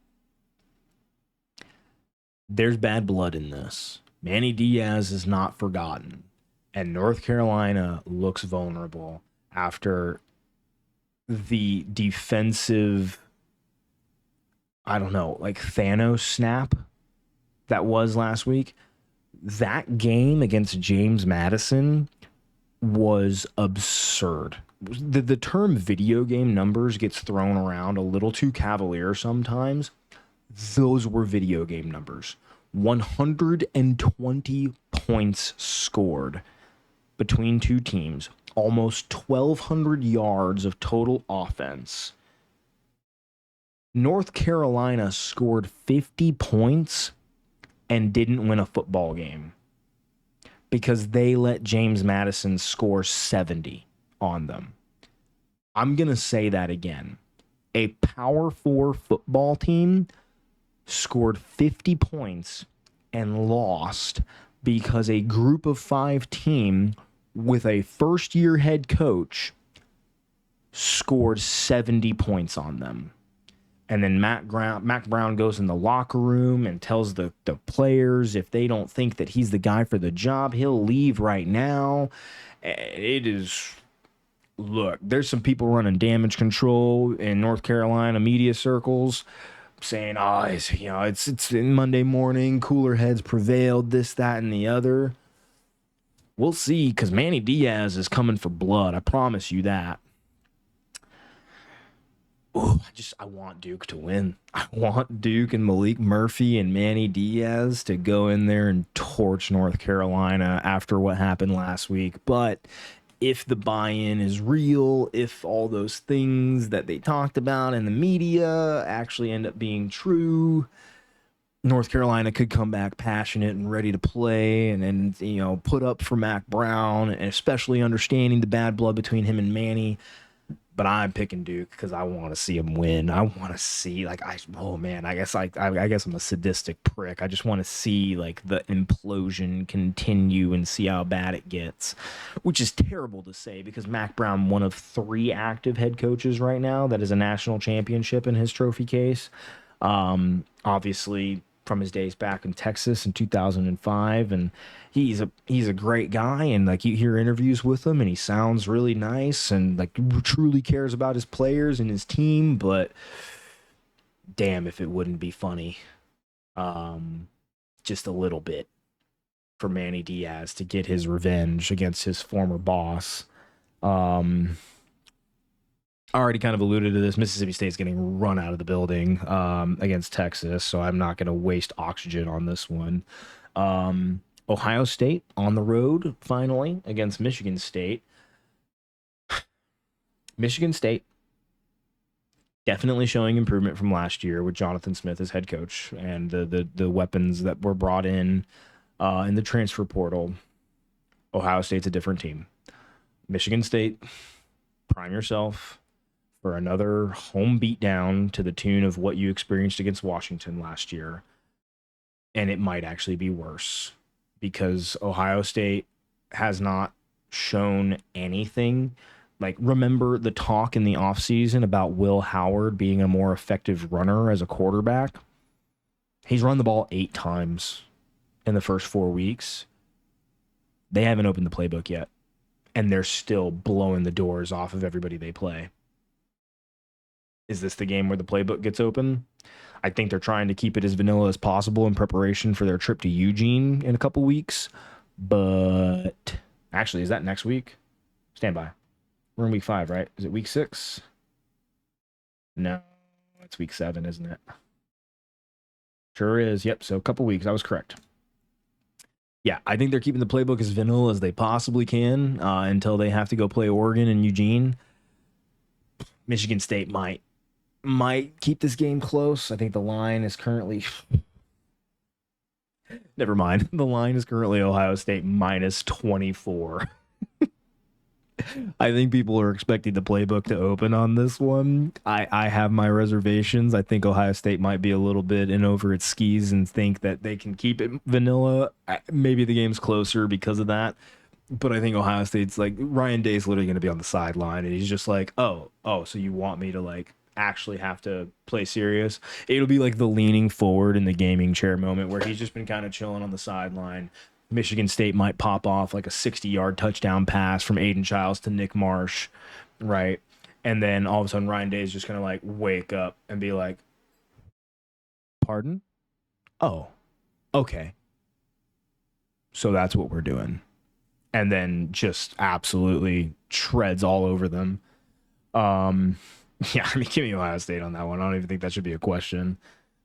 There's bad blood in this. Manny Diaz is not forgotten, and North Carolina looks vulnerable after the defensive, I don't know, like Thanos snap that was last week. That game against James Madison was absurd. The term video game numbers gets thrown around a little too cavalier sometimes. Those were video game numbers. 120 points scored between two teams. Almost 1,200 yards of total offense. North Carolina scored 50 points and didn't win a football game because they let James Madison score 70 on them. I'm going to say that again. A Power 4 football team scored 50 points and lost because a group of 5 team with a first-year head coach scored 70 points on them. And then Mack Brown goes in the locker room and tells the players if they don't think that he's the guy for the job, he'll leave right now. It is... Look, there's some people running damage control in North Carolina media circles, saying, "Oh, it's Monday morning, cooler heads prevailed, this, that, and the other." We'll see, because Manny Diaz is coming for blood. I promise you that. Ooh, I want Duke to win. I want Duke and Malik Murphy and Manny Diaz to go in there and torch North Carolina after what happened last week. But if the buy-in is real, if all those things that they talked about in the media actually end up being true, North Carolina could come back passionate and ready to play and put up for Mac Brown, and especially understanding the bad blood between him and Manny. But I'm picking Duke because I want to see him win. I want to see oh man, I guess I'm a sadistic prick. I just want to see like the implosion continue and see how bad it gets, which is terrible to say because Mac Brown, one of 3 active head coaches right now that is a national championship in his trophy case. Obviously from his days back in Texas in 2005, and he's a great guy, and like you hear interviews with him and he sounds really nice and like truly cares about his players and his team, but damn if it wouldn't be funny just a little bit for Manny Diaz to get his revenge against his former boss. I already kind of alluded to this. Mississippi State's getting run out of the building against Texas, so I'm not going to waste oxygen on this one. Ohio State on the road, finally, against Michigan State. Michigan State definitely showing improvement from last year with Jonathan Smith as head coach and the weapons that were brought in the transfer portal. Ohio State's a different team. Michigan State, prime yourself for another home beatdown to the tune of what you experienced against Washington last year. And it might actually be worse because Ohio State has not shown anything. Like, remember the talk in the offseason about Will Howard being a more effective runner as a quarterback? He's run the ball 8 times in the first 4 weeks. They haven't opened the playbook yet, and they're still blowing the doors off of everybody they play. Is this the game where the playbook gets open? I think they're trying to keep it as vanilla as possible in preparation for their trip to Eugene in a couple weeks. But actually, is that next week? Stand by. We're in week 5, right? Is it week 6? No, it's week 7, isn't it? Sure is. Yep. So a couple weeks. I was correct. Yeah, I think they're keeping the playbook as vanilla as they possibly can until they have to go play Oregon and Eugene. Michigan State might keep this game close. I think the line is currently never mind. The line is currently Ohio State minus 24. I think people are expecting the playbook to open on this one. I have my reservations. I think Ohio State might be a little bit in over its skis and think that they can keep it vanilla. Maybe the game's closer because of that. But I think Ohio State's like, Ryan Day's literally going to be on the sideline, and he's just like, oh, so you want me to like actually have to play serious? It'll be like the leaning forward in the gaming chair moment where he's just been kind of chilling on the sideline. Michigan State might pop off like a 60-yard touchdown pass from Aiden Childs to Nick Marsh, right? And then all of a sudden Ryan Day is just going to like wake up and be like, pardon? Oh, okay. So that's what we're doing. And then just absolutely treads all over them. Yeah, I mean, give me Ohio State on that one. I don't even think that should be a question.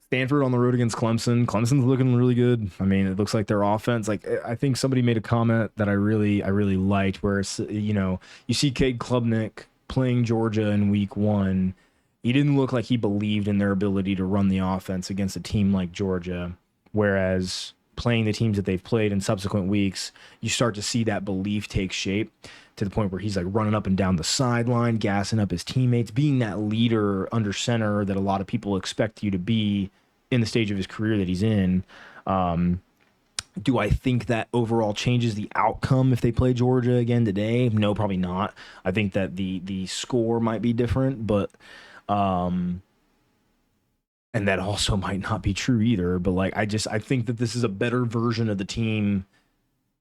Stanford on the road against Clemson. Clemson's looking really good. I mean, it looks like their offense. Like, I think somebody made a comment that I really liked, where it's, you see Cade Klubnik playing Georgia in week 1. He didn't look like he believed in their ability to run the offense against a team like Georgia, whereas playing the teams that they've played in subsequent weeks, you start to see that belief take shape to the point where he's like running up and down the sideline, gassing up his teammates, being that leader under center that a lot of people expect you to be in the stage of his career that he's in. Do I think that overall changes the outcome if they play Georgia again today? No, probably not. I think that the score might be different, but and that also might not be true either. But like, I think that this is a better version of the team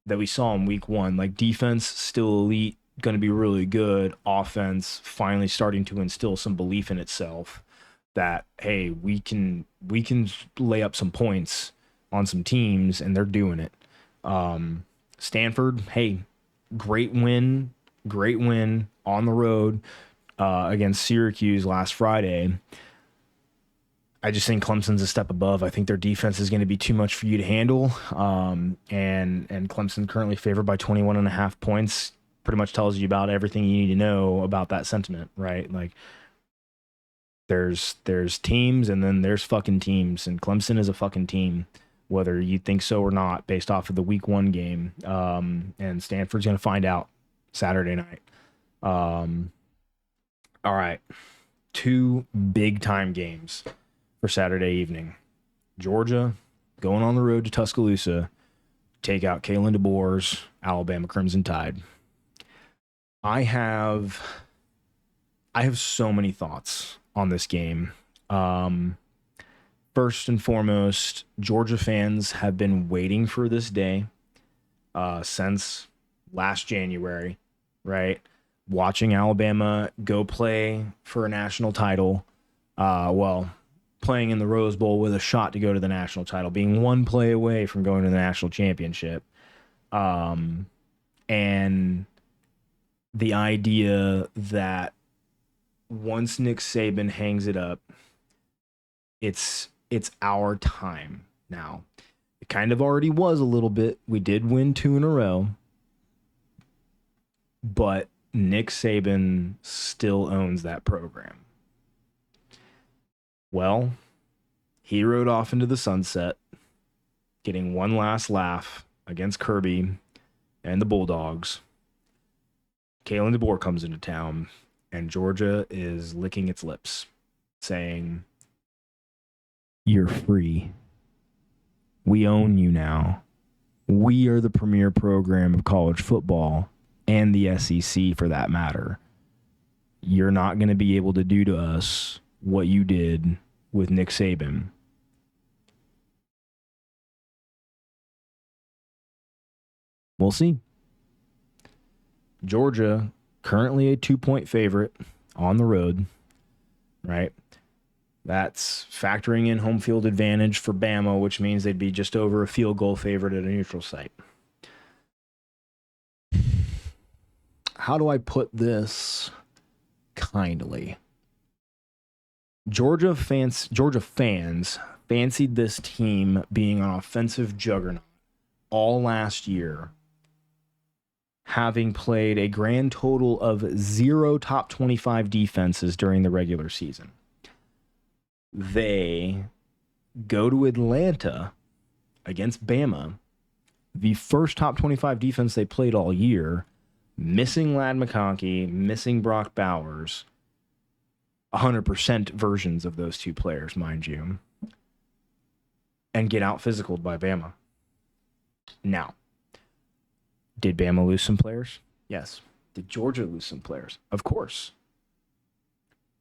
that we saw in week 1. Like, defense still elite, going to be really good. Offense finally starting to instill some belief in itself. that, hey, we can lay up some points on some teams, and they're doing it. Stanford, hey, great win on the road against Syracuse last Friday. I just think Clemson's a step above. I think their defense is going to be too much for you to handle. And Clemson currently favored by 21.5 points. Pretty much tells you about everything you need to know about that sentiment, right? Like there's teams and then there's fucking teams, and Clemson is a fucking team, whether you think so or not, based off of the week 1 game. And Stanford's going to find out Saturday night. All right. 2 big time games for Saturday evening. Georgia going on the road to Tuscaloosa, take out Kalen DeBoer's Alabama Crimson Tide. I have so many thoughts on this game. First and foremost, Georgia fans have been waiting for this day since last January, right? Watching Alabama go play for a national title. Playing in the Rose Bowl with a shot to go to the national title, being 1 play away from going to the national championship. And the idea that once Nick Saban hangs it up, it's our time now. It kind of already was a little bit. We did win 2 in a row, but Nick Saban still owns that program. Well, he rode off into the sunset, getting one last laugh against Kirby and the Bulldogs. Kalen DeBoer comes into town, and Georgia is licking its lips, saying, "You're free. We own you now. We are the premier program of college football, and the SEC for that matter. You're not going to be able to do to us what you did with Nick Saban." We'll see. Georgia, currently a 2-point favorite on the road, right? That's factoring in home field advantage for Bama, which means they'd be just over a field goal favorite at a neutral site. How do I put this kindly? Georgia fans fancied this team being an offensive juggernaut all last year, having played a grand total of 0 top 25 defenses during the regular season. They go to Atlanta against Bama, the first top 25 defense they played all year, missing Ladd McConkey, missing Brock Bowers, 100% versions of those 2 players, mind you, and get out physicaled by Bama. Now, did Bama lose some players? Yes. Did Georgia lose some players? Of course.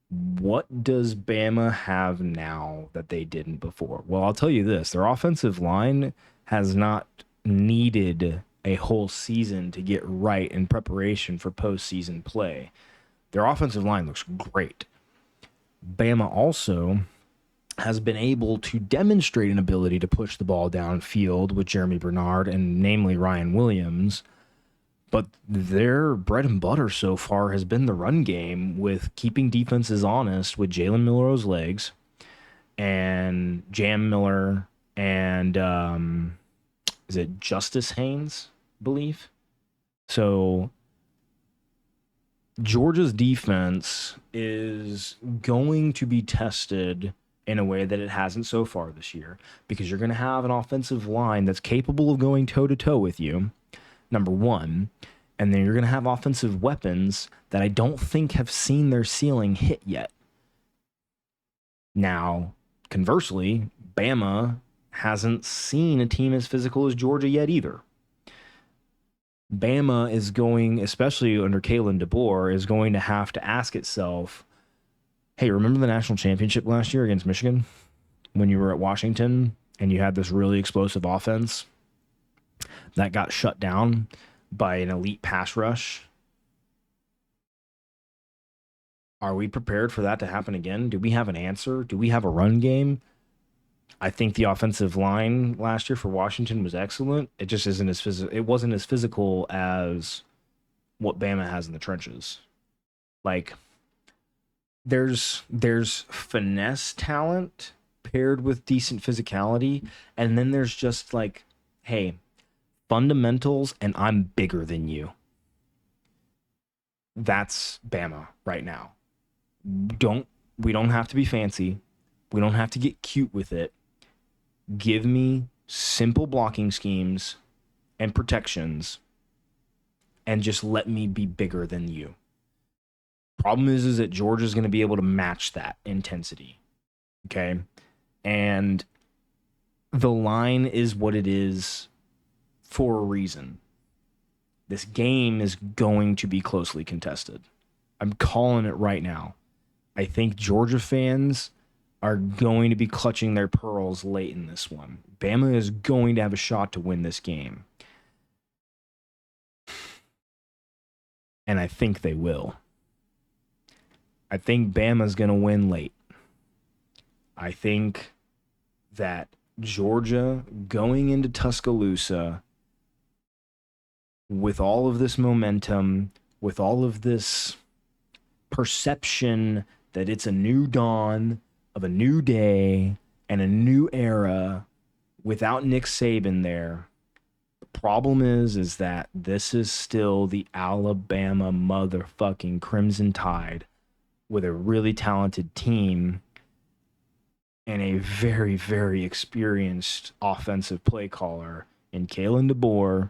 What does Bama have now that they didn't before? Well, I'll tell you this. Their offensive line has not needed a whole season to get right in preparation for postseason play. Their offensive line looks great. Bama also has been able to demonstrate an ability to push the ball downfield with Jeremy Bernard and namely Ryan Williams. But their bread and butter so far has been the run game, with keeping defenses honest with Jalen Milroe's legs and Jam Miller and is it Justice Haynes, I believe? So Georgia's defense is going to be tested in a way that it hasn't so far this year, because you're going to have an offensive line that's capable of going toe-to-toe with you, number one, and then you're going to have offensive weapons that I don't think have seen their ceiling hit yet. Now, conversely, Bama hasn't seen a team as physical as Georgia yet either. Bama is going, especially under Kalen DeBoer, is going to have to ask itself, hey, remember the national championship last year against Michigan when you were at Washington and you had this really explosive offense that got shut down by an elite pass rush? Are we prepared for that to happen again? Do we have an answer? Do we have a run game? I think the offensive line last year for Washington was excellent. It just isn't as physical. It wasn't as physical as what Bama has in the trenches. Like there's finesse talent paired with decent physicality, and then there's just like, hey, fundamentals, and I'm bigger than you. That's Bama right now. Don't we don't have to be fancy. We don't have to get cute with it. Give me simple blocking schemes and protections and just let me be bigger than you. Problem is that Georgia's going to be able to match that intensity. Okay? And the line is what it is for a reason. This game is going to be closely contested. I'm calling it right now. I think Georgia fans are going to be clutching their pearls late in this one. Bama is going to have a shot to win this game. And I think they will. I think Bama's going to win late. I think that Georgia going into Tuscaloosa with all of this momentum, with all of this perception that it's a new dawn of a new day and a new era without Nick Saban there. The problem is that this is still the Alabama motherfucking Crimson Tide with a really talented team and a very, very experienced offensive play caller in Kalen DeBoer,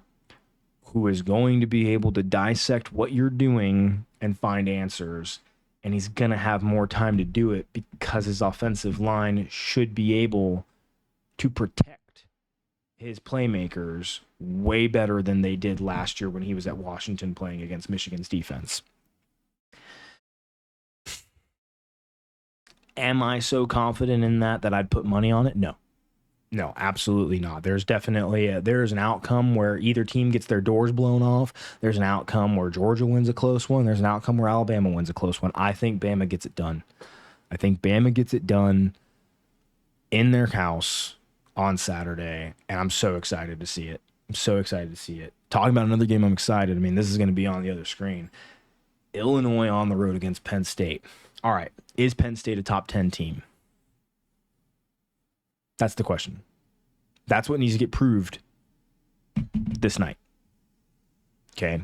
who is going to be able to dissect what you're doing and find answers. And he's going to have more time to do it because his offensive line should be able to protect his playmakers way better than they did last year when he was at Washington playing against Michigan's defense. Am I so confident in that I'd put money on it? No, absolutely not. There's definitely there's an outcome where either team gets their doors blown off. There's an outcome where Georgia wins a close one. There's an outcome where Alabama wins a close one. I think Bama gets it done. I think Bama gets it done in their house on Saturday, and I'm so excited to see it. I'm so excited to see it. Talking about another game, I'm excited. I mean, this is going to be on the other screen. Illinois on the road against Penn State. All right, is Penn State a top 10 team? That's the question. That's what needs to get proved this night. Okay.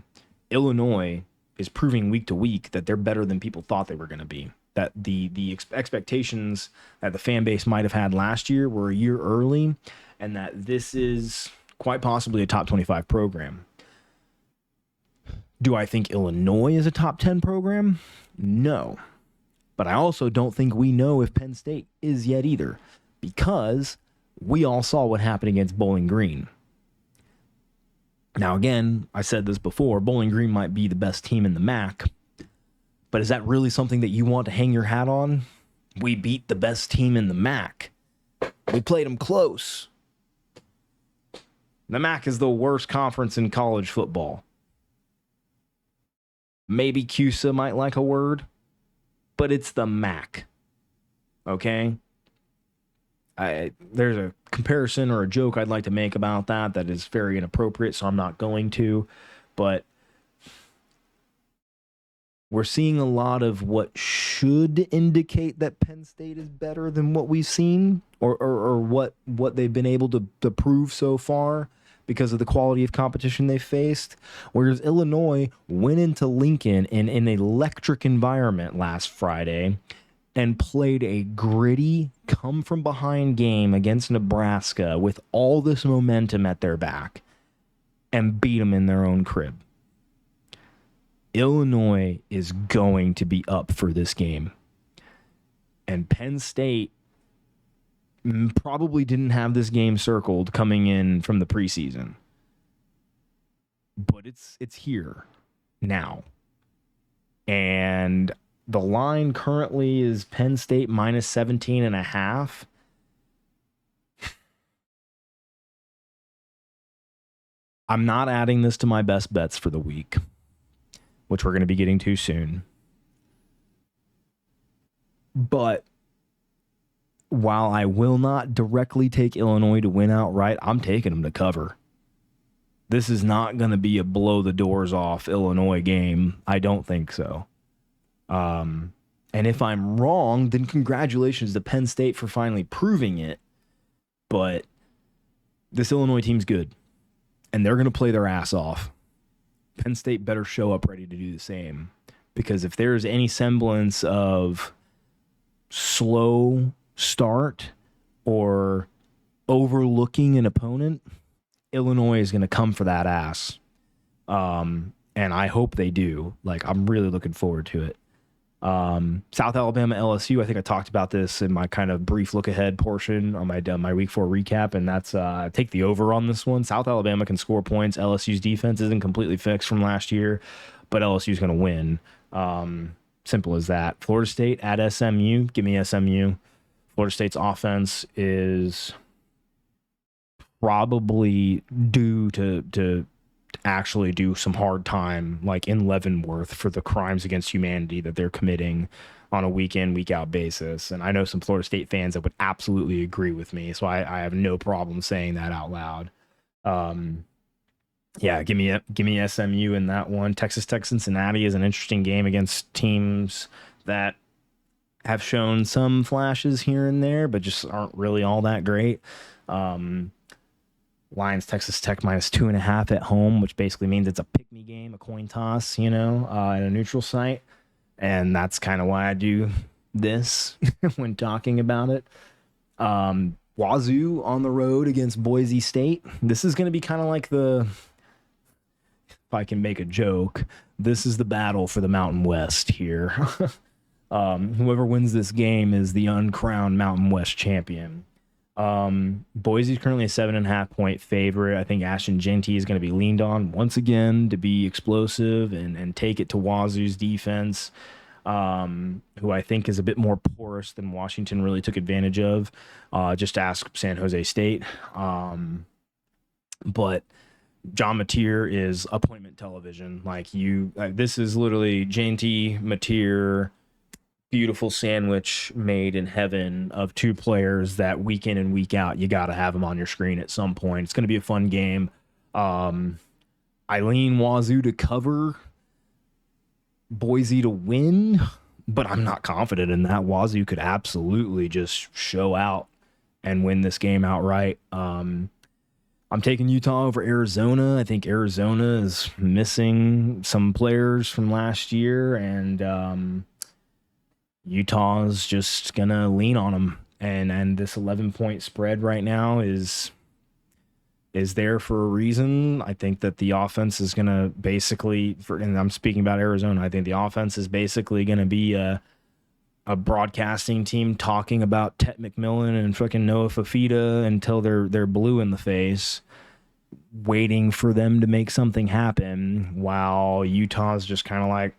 Illinois is proving week to week that they're better than people thought they were going to be. That the expectations that the fan base might have had last year were a year early, and that this is quite possibly a top 25 program. Do I think Illinois is a top 10 program? No. But I also don't think we know if Penn State is yet either, because we all saw what happened against Bowling Green. Now, again, I said this before, Bowling Green might be the best team in the MAC, but is that really something that you want to hang your hat on? We beat the best team in the MAC. We played them close. The MAC is the worst conference in college football. Maybe CUSA might like a word, but it's the MAC. Okay? There's a comparison or a joke I'd like to make about that is very inappropriate, so I'm not going to. But we're seeing a lot of what should indicate that Penn State is better than what we've seen or what they've been able to prove so far because of the quality of competition they faced. Whereas Illinois went into Lincoln in an electric environment last Friday and played a gritty, come-from-behind game against Nebraska with all this momentum at their back and beat them in their own crib. Illinois is going to be up for this game. And Penn State probably didn't have this game circled coming in from the preseason. But it's here now. And the line currently is Penn State minus 17.5. I'm not adding this to my best bets for the week, which we're going to be getting to soon. But while I will not directly take Illinois to win outright, I'm taking them to cover. This is not going to be a blow the doors off Illinois game. I don't think so. And if I'm wrong, then congratulations to Penn State for finally proving it. But this Illinois team's good, and they're going to play their ass off. Penn State better show up ready to do the same, because if there's any semblance of slow start or overlooking an opponent, Illinois is going to come for that ass. And I hope they do. Like, I'm really looking forward to it. South Alabama LSU, I think I talked about this in my kind of brief look ahead portion on my week 4 recap, and that's take the over on this one. South Alabama can score points. LSU's defense isn't completely fixed from last year, but LSU's going to win. Simple as that. Florida State at SMU. Give me SMU. Florida State's offense is probably due to actually do some hard time, like in Leavenworth, for the crimes against humanity that they're committing on a week in, week out basis. And I know some Florida State fans that would absolutely agree with me, so I have no problem saying that out loud. Yeah, give me SMU in that one. Texas Tech Cincinnati is an interesting game against teams that have shown some flashes here and there, but just aren't really all that great. Lions Texas Tech -2.5 at home, which basically means it's a pick-me game, a coin toss, at a neutral site. And that's kind of why I do this when talking about it. Wazoo on the road against Boise State. This is going to be kind of like if I can make a joke, this is the battle for the Mountain West here. Whoever wins this game is the uncrowned Mountain West champion. Boise's currently a 7.5 point favorite. I think Ashton Jeanty is going to be leaned on once again to be explosive and take it to Wazoo's defense, who I think is a bit more porous than Washington really took advantage of. Just ask San Jose State. But John Mateer is appointment television. This is literally Jeanty, Mateer, beautiful sandwich made in heaven of two players that week in and week out, you got to have them on your screen at some point. It's going to be a fun game. I lean Wazoo to cover, Boise to win, but I'm not confident in that. Wazoo could absolutely just show out and win this game outright. I'm taking Utah over Arizona. I think Arizona is missing some players from last year, and Utah's just going to lean on them. And this 11-point spread right now is there for a reason. I think that the offense is going to basically, and I'm speaking about Arizona, I think the offense is basically going to be a broadcasting team talking about Tet McMillan and fucking Noah Fafita until they're blue in the face, waiting for them to make something happen, while Utah's just kind of like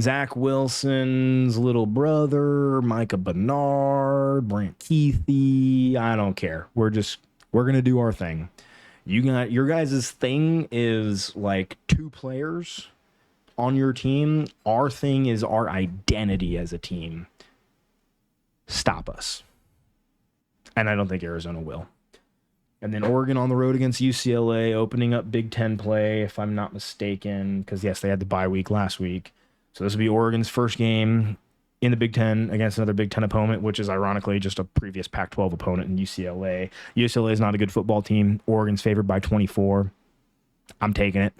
Zach Wilson's little brother, Micah Bernard, Brant Keithy. I don't care. We're going to do our thing. Your guys' thing is like two players on your team. Our thing is our identity as a team. Stop us. And I don't think Arizona will. And then Oregon on the road against UCLA, opening up Big Ten play, if I'm not mistaken, because yes, they had the bye week last week. So this will be Oregon's first game in the Big Ten against another Big Ten opponent, which is ironically just a previous Pac-12 opponent in UCLA. UCLA is not a good football team. Oregon's favored by 24. I'm taking it.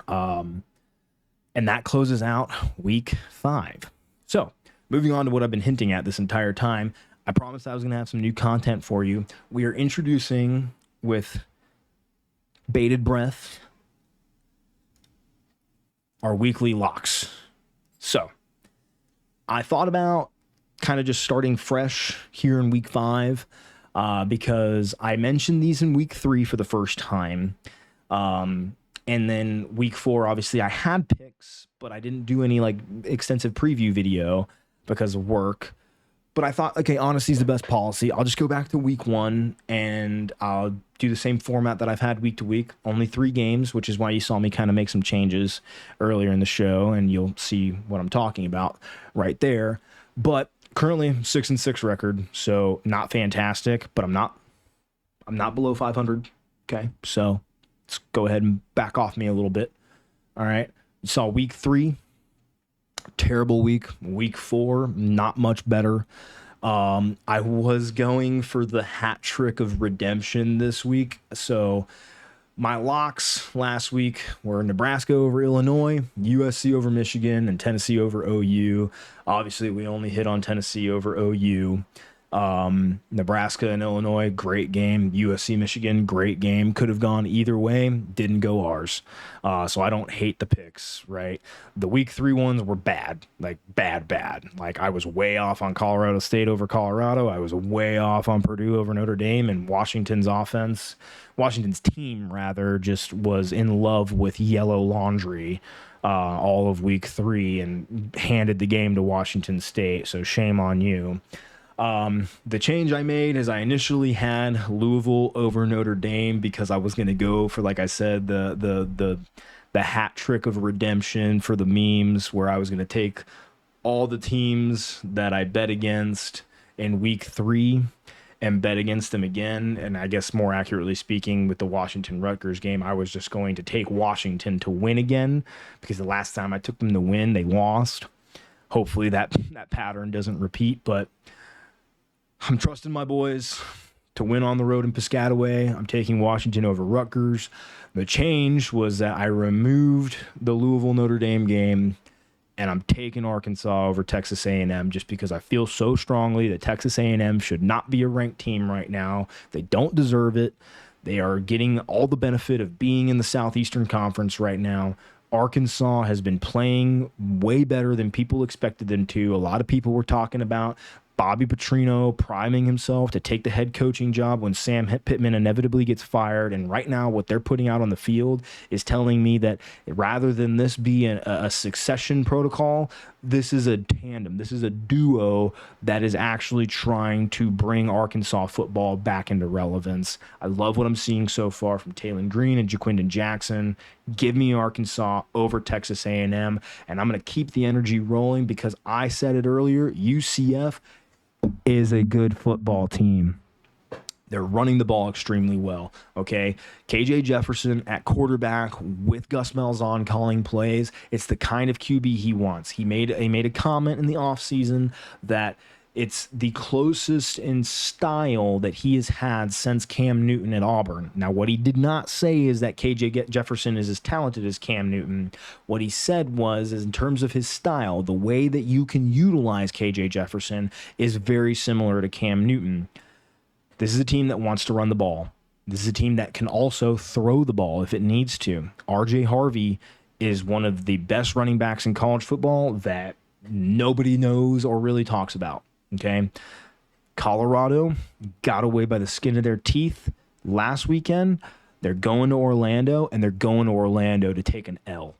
And that closes out week 5. So moving on to what I've been hinting at this entire time, I promised I was going to have some new content for you. We are introducing, with bated breath, our weekly locks. So I thought about kind of just starting fresh here in week 5, because I mentioned these in week 3 for the first time. And then week 4, obviously I had picks, but I didn't do any extensive preview video because of work. But I thought, okay, honesty is the best policy. I'll just go back to week one and I'll do the same format that I've had week to week. Only 3 games, which is why you saw me kind of make some changes earlier in the show, and you'll see what I'm talking about right there. But currently 6-6 record, so not fantastic, but I'm not below 500. Okay, so let's go ahead and back off me a little bit. All right, you saw week 3. Terrible week. Week 4, not much better. I was going for the hat trick of redemption this week. So my locks last week were Nebraska over Illinois, USC over Michigan, and Tennessee over OU. Obviously, we only hit on Tennessee over OU. Nebraska and Illinois, great game. USC, Michigan, great game. Could have gone either way. Didn't go ours. So I don't hate the picks, right? The week 3 ones were bad, like bad. Like I was way off on Colorado State over Colorado. I was way off on Purdue over Notre Dame, and Washington's team rather, just was in love with yellow laundry all of week 3 and handed the game to Washington State. So shame on you. The change I made is I initially had Louisville over Notre Dame because I was going to go for, like I said, the hat trick of redemption for the memes, where I was going to take all the teams that I bet against in week 3 and bet against them again. And I guess more accurately speaking, with the Washington-Rutgers game, I was just going to take Washington to win again, because the last time I took them to win, they lost. Hopefully that pattern doesn't repeat, but I'm trusting my boys to win on the road in Piscataway. I'm taking Washington over Rutgers. The change was that I removed the Louisville-Notre Dame game, and I'm taking Arkansas over Texas A&M just because I feel so strongly that Texas A&M should not be a ranked team right now. They don't deserve it. They are getting all the benefit of being in the Southeastern Conference right now. Arkansas has been playing way better than people expected them to. A lot of people were talking about Bobby Petrino priming himself to take the head coaching job when Sam Pittman inevitably gets fired. And right now, what they're putting out on the field is telling me that rather than this be a succession protocol, this is a tandem. This is a duo that is actually trying to bring Arkansas football back into relevance. I love what I'm seeing so far from Taylon Green and Jaquindon Jackson. Give me Arkansas over Texas A&M, and I'm going to keep the energy rolling because I said it earlier, UCF is a good football team. They're running the ball extremely well, okay? KJ Jefferson at quarterback with Gus Malzahn calling plays. It's the kind of QB he wants. He made a comment in the offseason that it's the closest in style that he has had since Cam Newton at Auburn. Now, what he did not say is that KJ Jefferson is as talented as Cam Newton. What he said was, is in terms of his style, the way that you can utilize KJ Jefferson is very similar to Cam Newton. This is a team that wants to run the ball. This is a team that can also throw the ball if it needs to. RJ Harvey is one of the best running backs in college football that nobody knows or really talks about. Okay, Colorado got away by the skin of their teeth last weekend. They're going to Orlando, and they're going to Orlando to take an L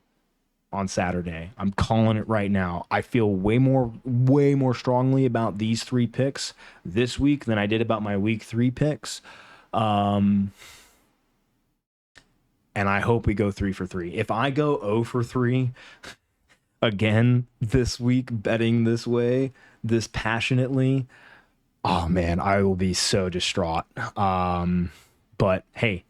on Saturday. I'm calling it right now. I feel way more strongly about these 3 picks this week than I did about my week 3 picks. And I hope we go 3 for 3. If I go 0 for 3 again this week, betting this way, this passionately, oh man, I will be so distraught. But hey,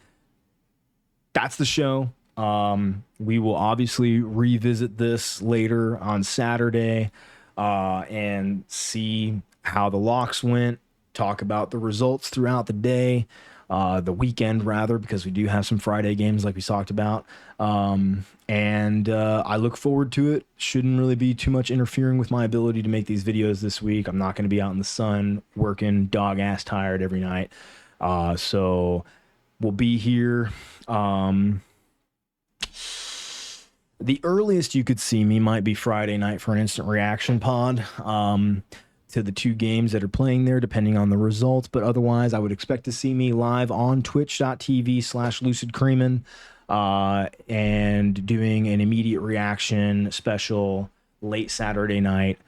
that's the show. We will obviously revisit this later on Saturday and see how the locks went, talk about the results throughout the day, the weekend rather, because we do have some Friday games like we talked about. And I look forward to it. Shouldn't really be too much interfering with my ability to make these videos this week. I'm not going to be out in the sun working dog ass tired every night. So we'll be here. The earliest you could see me might be Friday night for an instant reaction pod to the 2 games that are playing there, depending on the results. But otherwise, I would expect to see me live on twitch.tv/LucidCreamin and doing an immediate reaction special late Saturday night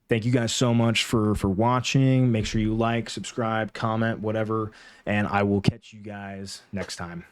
Thank you guys so much for watching. Make sure you like, subscribe, comment, whatever, and I will catch you guys next time.